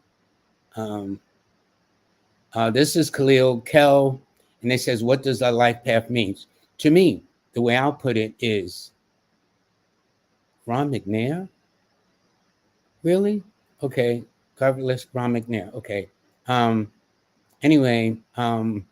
Um, this is Khalil Kel, and it says, what does a life path mean? To me, the way I'll put it is, Ron McNair? Really? Okay. Godless Ron McNair. Okay. Um, anyway, the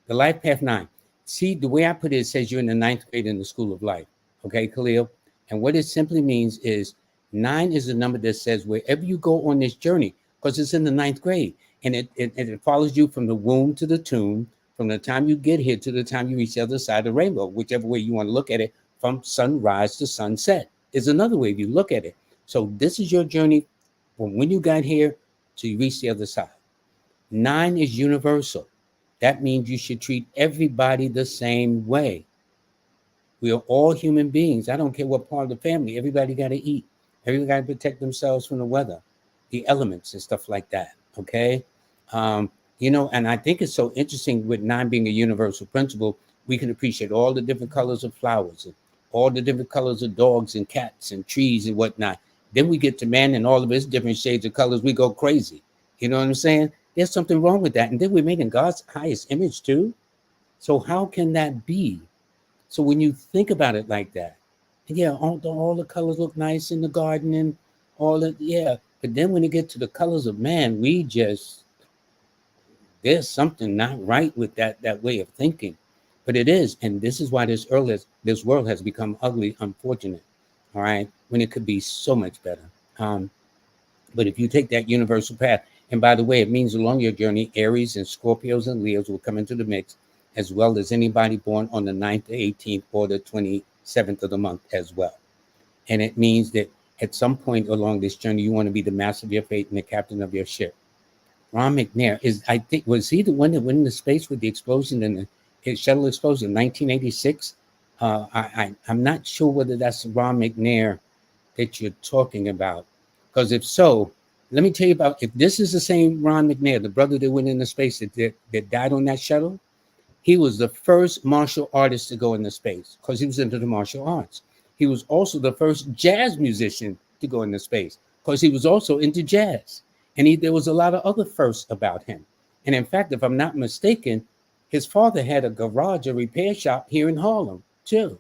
life path 9. See, the way I put it, it says you're in the 9th grade in the school of life. Okay, Khalil? And what it simply means is 9 is a number that says wherever you go on this journey, because it's in the 9th grade, and it follows you from the womb to the tomb, from the time you get here to the time you reach the other side of the rainbow, whichever way you want to look at it, from sunrise to sunset is another way if you look at it. So this is your journey from when you got here to you reach the other side. 9 is universal. That means you should treat everybody the same way. We are all human beings. I don't care what part of the family. Everybody got to eat. Everybody got to protect themselves from the weather, the elements, and stuff like that. Okay. And I think it's so interesting with 9 being a universal principle. We can appreciate all the different colors of flowers and all the different colors of dogs and cats and trees and whatnot. Then we get to man and all of his different shades of colors. We go crazy. You know what I'm saying? There's something wrong with that. And then we're made in God's highest image too. So how can that be? So when you think about it like that, yeah, all the colors look nice in the garden and all that, yeah. But then when you get to the colors of man, there's something not right with that way of thinking. But it is, and this is why this world has become ugly, unfortunate. All right, when it could be so much better. Um, but if you take that universal path, and by the way, it means along your journey, Aries and Scorpios and Leos will come into the mix, as well as anybody born on the 9th, the 18th, or the 27th of the month as well. And it means that at some point along this journey, you want to be the master of your fate and the captain of your ship. Ron McNair I think, was he the one that went into space with the explosion and his shuttle explosion in 1986? I'm not sure whether that's Ron McNair that you're talking about. Because if so, let me tell you about, if this is the same Ron McNair, the brother that went into space that died on that shuttle, he was the first martial artist to go into space because he was into the martial arts. He was also the first jazz musician to go into space because he was also into jazz. And there was a lot of other firsts about him. And in fact, if I'm not mistaken, his father had a garage, a repair shop here in Harlem too.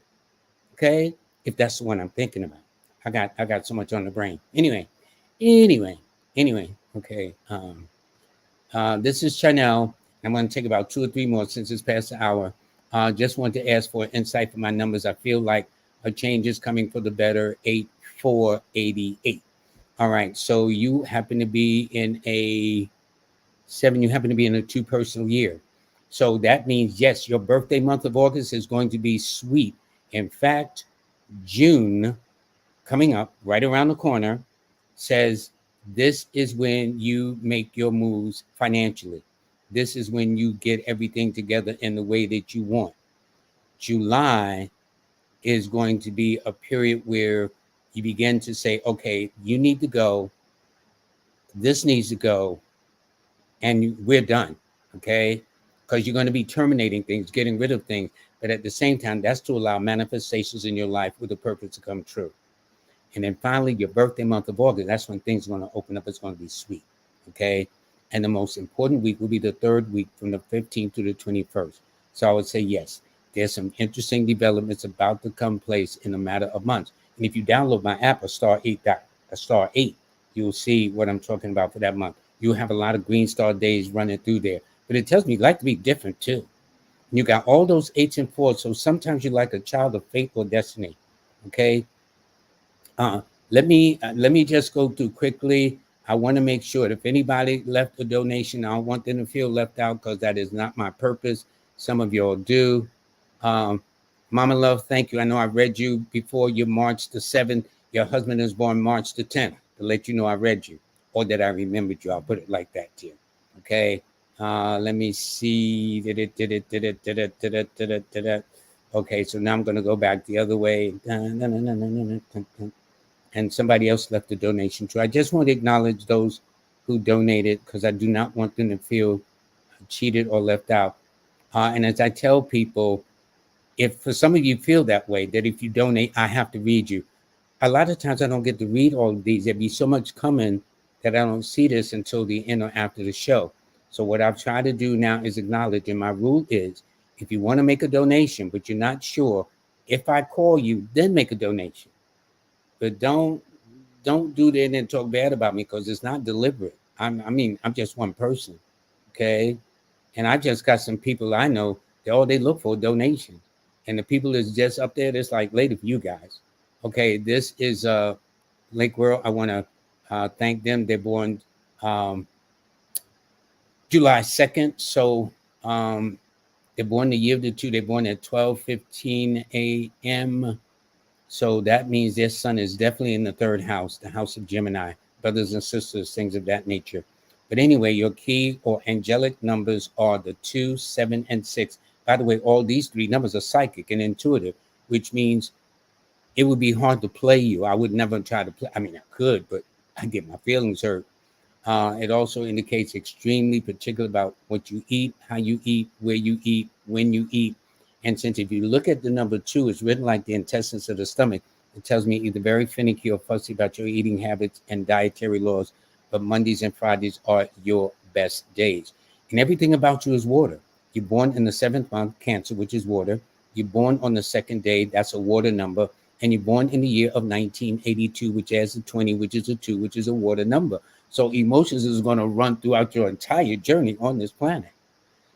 Okay, if that's the one I'm thinking about. I got so much on the brain. Anyway. Okay. This is Chanel. I'm going to take about 2 or 3 more since it's past the hour. Just want to ask for insight for my numbers. I feel like a change is coming for the better. 8488. All right. So you happen to be in a 7. You happen to be in a 2 personal year. So that means, yes, your birthday month of August is going to be sweet. In fact, June coming up right around the corner says this is when you make your moves financially. This is when you get everything together in the way that you want. July is going to be a period where you begin to say, okay, you need to go, this needs to go, and we're done. Okay, because you're going to be terminating things, getting rid of things, but at the same time, that's to allow manifestations in your life with a purpose to come true. And then finally, your birthday month of August, that's when things are going to open up. It's going to be sweet. Okay. And the most important week will be the 3rd week from the 15th to the 21st. So I would say, yes, there's some interesting developments about to come place in a matter of months. And if you download my app, a star 8, you'll see what I'm talking about for that month. You'll have a lot of green star days running through there. But it tells me you like to be different too. You got all those 8s and 4s. So sometimes you're like a child of fate or destiny. Okay. Let me just go through quickly. I want to make sure that if anybody left a donation, I don't want them to feel left out because that is not my purpose. Some of y'all do. Mama Love, thank you. I know I read you before. You March the 7th. Your husband is born March the 10th. To let you know I read you or that I remembered you. I'll put it like that to you. Okay. Let me see. Did it. Okay, so now I'm going to go back the other way. And somebody else left a donation too. I just want to acknowledge those who donated because I do not want them to feel cheated or left out. And as I tell people, if for some of you feel that way, that if you donate, I have to read you. A lot of times I don't get to read all of these. There'd be so much coming that I don't see this until the end or after the show. So what I've tried to do now is acknowledge, and my rule is, if you want to make a donation, but you're not sure, if I call you, then make a donation. But don't do that and talk bad about me because it's not deliberate. I'm just one person, okay? And I just got some people I know that all they look for donations. And the people that's just up there, that's like later for you guys. Okay, this is Lake World. I want to thank them. They're born July 2nd. So they're born the year of the 2. They're born at 12:15 a.m. So that means their sun is definitely in the 3rd house, the house of Gemini, brothers and sisters, things of that nature. But anyway, your key or angelic numbers are the 2, 7, and 6. By the way, all these 3 numbers are psychic and intuitive, which means it would be hard to play you. I would never try to play. I mean, I could, but I get my feelings hurt. It also indicates extremely particular about what you eat, how you eat, where you eat, when you eat. And since if you look at the number 2, it's written like the intestines of the stomach. It tells me either very finicky or fussy about your eating habits and dietary laws, but Mondays and Fridays are your best days. And everything about you is water. You're born in the 7th month, Cancer, which is water. You're born on the 2nd day, that's a water number. and you're born in the year of 1982, which has a 20, which is a 2, which is a water number. So emotions is going to run throughout your entire journey on this planet.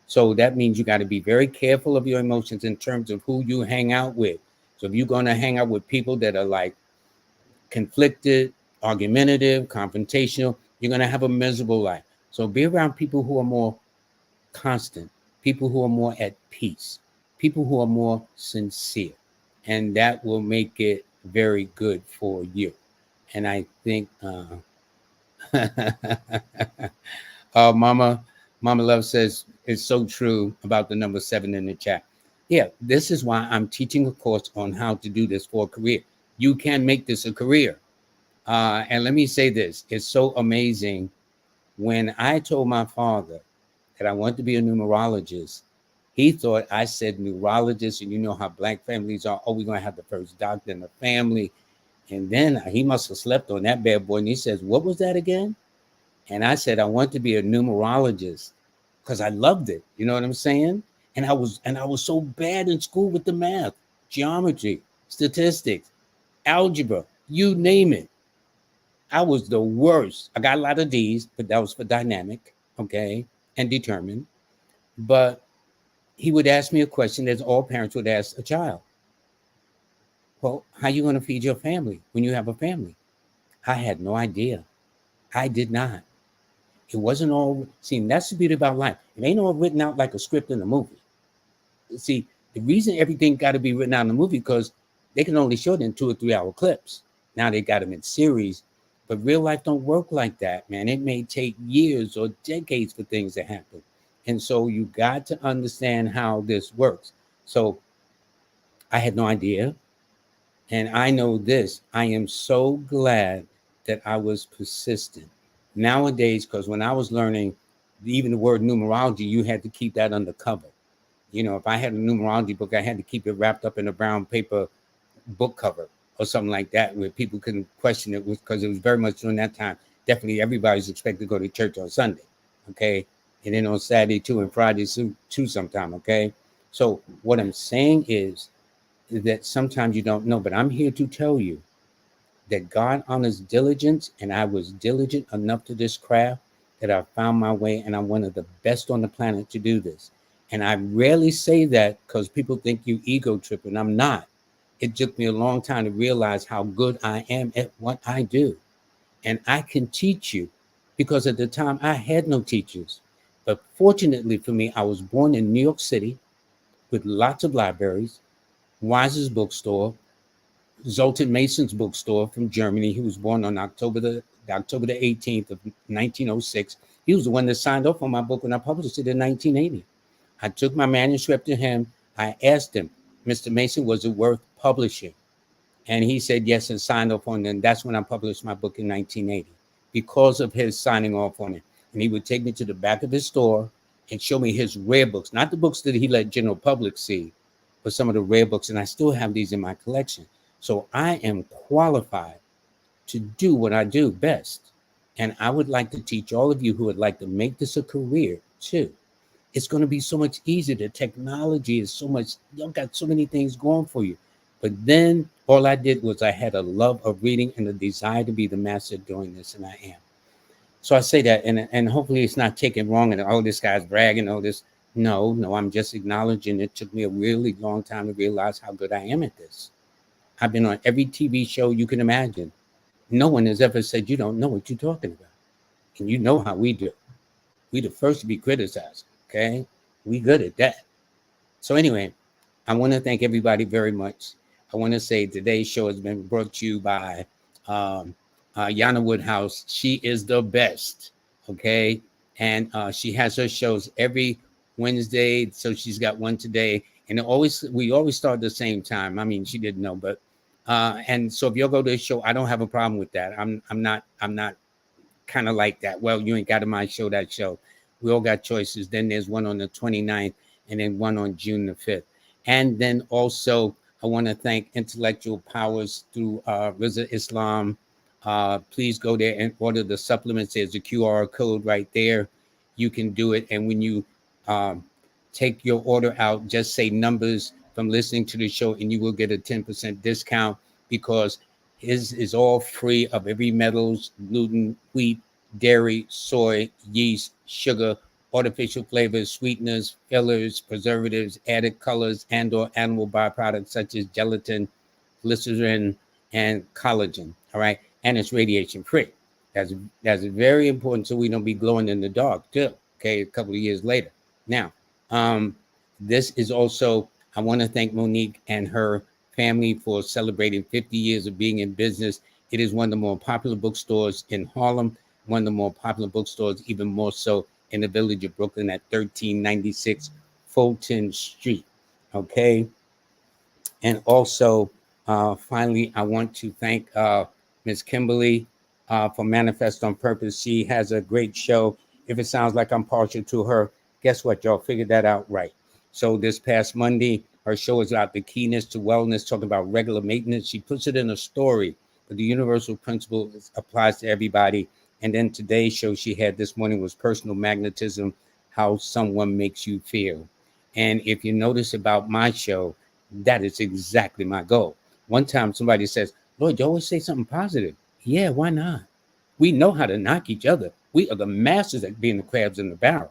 So that means you got to be very careful of your emotions in terms of who you hang out with. So if you're going to hang out with people that are like conflicted, argumentative, confrontational, you're going to have a miserable life. So be around people who are more constant, people who are more at peace, people who are more sincere, and that will make it very good for you. And I think, Mama Love says it's so true about the number 7 in the chat. Yeah, this is why I'm teaching a course on how to do this for a career. You can make this a career. And let me say this, it's so amazing. When I told my father that I wanted to be a numerologist, he thought I said neurologist, and you know how Black families are. Oh, we're going to have the first doctor in the family. And then he must have slept on that bad boy. And he says, what was that again? And I said, I want to be a numerologist because I loved it. You know what I'm saying? And I was so bad in school with the math, geometry, statistics, algebra, you name it. I was the worst. I got a lot of D's, but that was for dynamic, okay, and determined. But he would ask me a question as all parents would ask a child. Well, how are you going to feed your family when you have a family? I had no idea. I did not. It wasn't all, see, that's the beauty about life. It ain't all written out like a script in a movie. See, the reason everything got to be written out in a movie because they can only show it in 2 or 3 hour clips. Now they got them in series, but real life don't work like that, man. It may take years or decades for things to happen. And so you got to understand how this works. So I had no idea. And I know this, I am so glad that I was persistent. Nowadays, because when I was learning, even the word numerology, you had to keep that undercover. You know, if I had a numerology book, I had to keep it wrapped up in a brown paper book cover or something like that, where people couldn't question it, because it was very much during that time. Definitely everybody's expected to go to church on Sunday, okay? And then on Saturday too, and Friday too sometime, okay? So what I'm saying is that sometimes you don't know, but I'm here to tell you that God honors diligence, and I was diligent enough to this craft that I found my way, and I'm one of the best on the planet to do this. And I rarely say that because people think you ego tripping. I'm not. It took me a long time to realize how good I am at what I do. And I can teach you because at the time I had no teachers. But fortunately for me, I was born in New York City with lots of libraries, Wise's bookstore, Zoltan Mason's bookstore from Germany. He was born on October the 18th of 1906. He was the one that signed off on my book when I published it in 1980. I took my manuscript to him. I asked him, Mr. Mason, was it worth publishing? And he said yes and signed off on it. And that's when I published my book in 1980 because of his signing off on it. And he would take me to the back of his store and show me his rare books, not the books that he let general public see, but some of the rare books. And I still have these in my collection. So I am qualified to do what I do best. And I would like to teach all of you who would like to make this a career too. It's going to be so much easier. The technology is so much, you've got so many things going for you. But then all I did was I had a love of reading and a desire to be the master doing this, and I am. So I say that, and hopefully it's not taken wrong and, oh, this guy's bragging, oh, this. No, I'm just acknowledging it took me a really long time to realize how good I am at this. I've been on every TV show you can imagine. No one has ever said you don't know what you're talking about. And you know how we do. We the first to be criticized, okay? We good at that. So anyway, I want to thank everybody very much. I want to say today's show has been brought to you by Yana Woodhouse. She is the best, okay? And she has her shows every Wednesday. So she's got one today. And we always start at the same time. I mean, she didn't know, but and so if you'll go to the show, I don't have a problem with that. I'm not kind of like that. Well, you ain't got to my show, that show. We all got choices. Then there's one on the 29th and then one on June the 5th. And then also, I want to thank Intellectual Powers through Riza Islam. Please go there and order the supplements. There's a QR code right there. You can do it. And when you take your order out, just say numbers from listening to the show and you will get a 10% discount. because his is all free of every metals, gluten, wheat, dairy, soy, yeast, sugar, artificial flavors, sweeteners, fillers, preservatives, added colors, and/or animal byproducts such as gelatin, glycerin, and collagen. All right, and it's radiation free. That's very important, so we don't be glowing in the dark too. Okay, a couple of years later. Now, um, this is also. I want to thank Monique and her family for celebrating 50 years of being in business. It is one of the more popular bookstores in Harlem, one of the more popular bookstores, even more so in the village of Brooklyn at 1396 Fulton Street. Okay. And also, finally, I want to thank Ms. Kimberly for Manifest on Purpose. She has a great show. If it sounds like I'm partial to her, guess what, y'all? Figured that out right. So this past Monday, her show is about the keyness to wellness, talking about regular maintenance. She puts it in a story, but the universal principle applies to everybody. And then today's show she had this morning was personal magnetism, how someone makes you feel. And if you notice about my show, that is exactly my goal. One time somebody says, Lord, you always say something positive. Yeah, why not? We know how to knock each other. We are the masters at being the crabs in the barrel.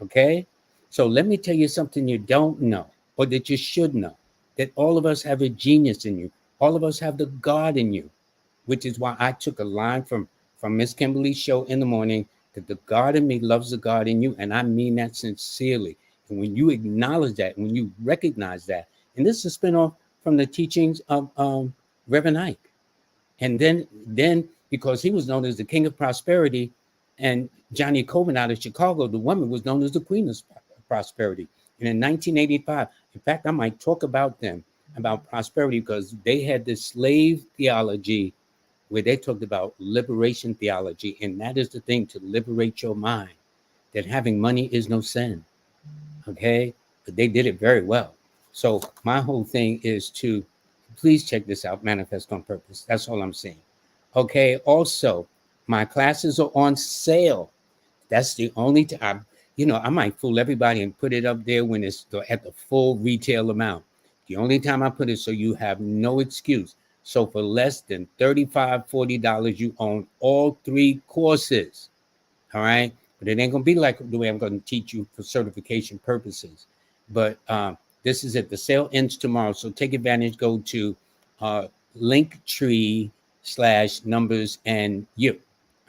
Okay? So let me tell you something you don't know or that you should know, that all of us have a genius in you. All of us have the God in you, which is why I took a line from Miss Kimberly's show in the morning, that the God in me loves the God in you. And I mean that sincerely. And when you acknowledge that, when you recognize that, and this is a spinoff from the teachings of Reverend Ike. And then because he was known as the king of prosperity, and Johnny Coben out of Chicago, the woman was known as the queen of prosperity. And in 1985, in fact, I might talk about them, about prosperity, because they had this slave theology where they talked about liberation theology. And that is the thing, to liberate your mind, that having money is no sin. Okay. But they did it very well. So my whole thing is to please check this out, Manifest on Purpose. That's all I'm saying. Okay. Also, my classes are on sale. That's the only time, I might fool everybody and put it up there when it's at the full retail amount. The only time I put it so you have no excuse. So for less than $35, $40, you own all 3 courses. All right. But it ain't going to be like the way I'm going to teach you for certification purposes. But this is it. The sale ends tomorrow. So take advantage. Go to Linktree/numbers and you.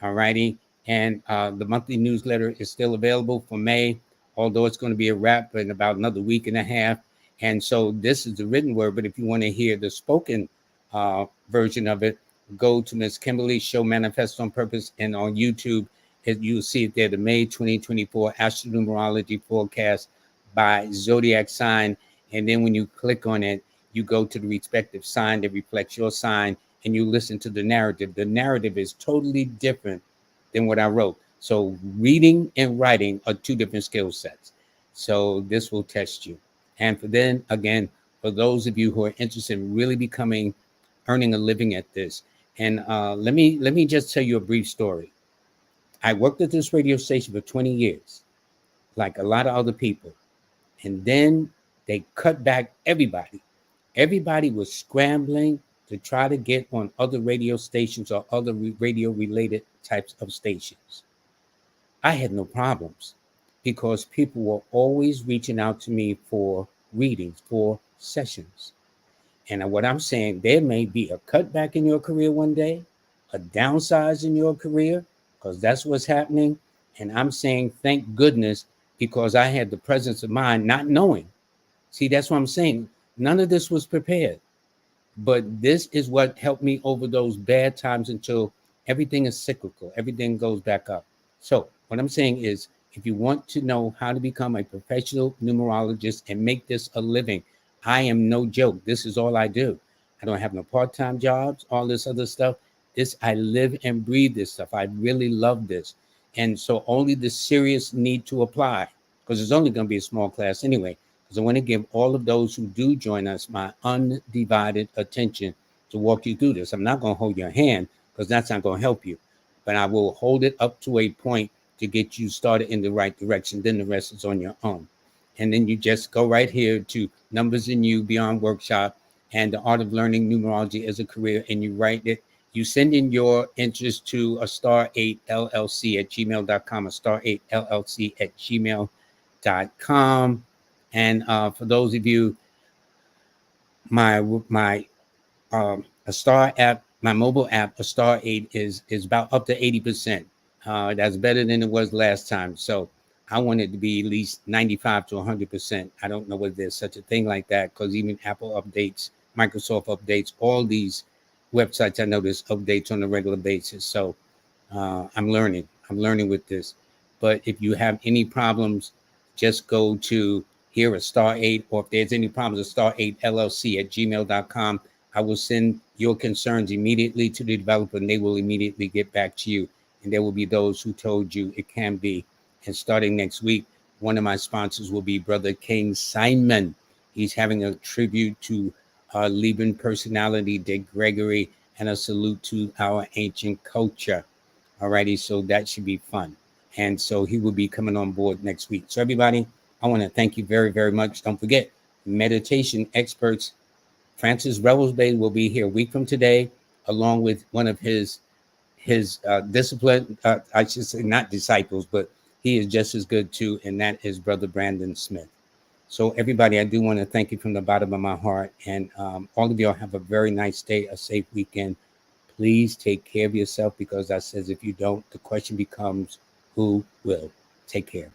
All righty. And the monthly newsletter is still available for May, although it's going to be a wrap in about another week and a half. And so this is the written word. But if you want to hear the spoken version of it, go to Miss Kimberly's show, Manifest on Purpose, and on YouTube. You'll see it there, the May 2024 Numerology forecast by zodiac sign. And then when you click on it, you go to the respective sign that reflects your sign, and you listen to the narrative. The narrative is totally different than what I wrote. So reading and writing are 2 different skill sets. So this will test you. And again, for those of you who are interested in really earning a living at this, and let me just tell you a brief story. I worked at this radio station for 20 years, like a lot of other people. And then they cut back everybody. Everybody was scrambling to try to get on other radio stations or other radio related types of stations. I had no problems because people were always reaching out to me for readings, for sessions. And what I'm saying, there may be a cutback in your career one day, a downsize in your career, because that's what's happening. And I'm saying, thank goodness, because I had the presence of mind, not knowing. See, that's what I'm saying. None of this was prepared. But this is what helped me over those bad times until everything is cyclical. Everything goes back up. So what I'm saying is, if you want to know how to become a professional numerologist and make this a living, I am no joke. This is all I do. I don't have no part-time jobs, all this other stuff. I live and breathe this stuff. I really love this. And so only the serious need to apply, because it's only going to be a small class anyway. Because I want to give all of those who do join us my undivided attention to walk you through this. I'm not going to hold your hand, because that's not going to help you. But I will hold it up to a point to get you started in the right direction. Then the rest is on your own. And then you just go right here to Numbers in You Beyond Workshop. and the art of learning numerology as a career, and you write it. You send in your interest to a star 8 LLC at gmail.com, a star 8 LLC at gmail.com. And for those of you, my a star app, my mobile app, a star 8 is about up to 80%. That's better than it was last time. So I want it to be at least 95 to 100%. I don't know whether there's such a thing like that, because even Apple updates, Microsoft updates, all these websites I notice updates on a regular basis. So I'm learning with this. But if you have any problems, just go to here at star 8, or if there's any problems, a star 8 LLC at gmail.com. I will send your concerns immediately to the developer, and they will immediately get back to you. And there will be those who told you it can be. And starting next week, one of my sponsors will be Brother King Simon. He's having a tribute to Libyan personality, Dick Gregory, and a salute to our ancient culture. Alrighty, so that should be fun. And so he will be coming on board next week. So everybody, I want to thank you very, very much. Don't forget, meditation experts Francis Rebelsbay will be here a week from today, along with one of his discipline. I should say not disciples, but he is just as good too, and that is Brother Brandon Smith. So everybody, I do want to thank you from the bottom of my heart, and all of y'all have a very nice day, a safe weekend. Please take care of yourself, because I says if you don't, the question becomes, who will? Take care.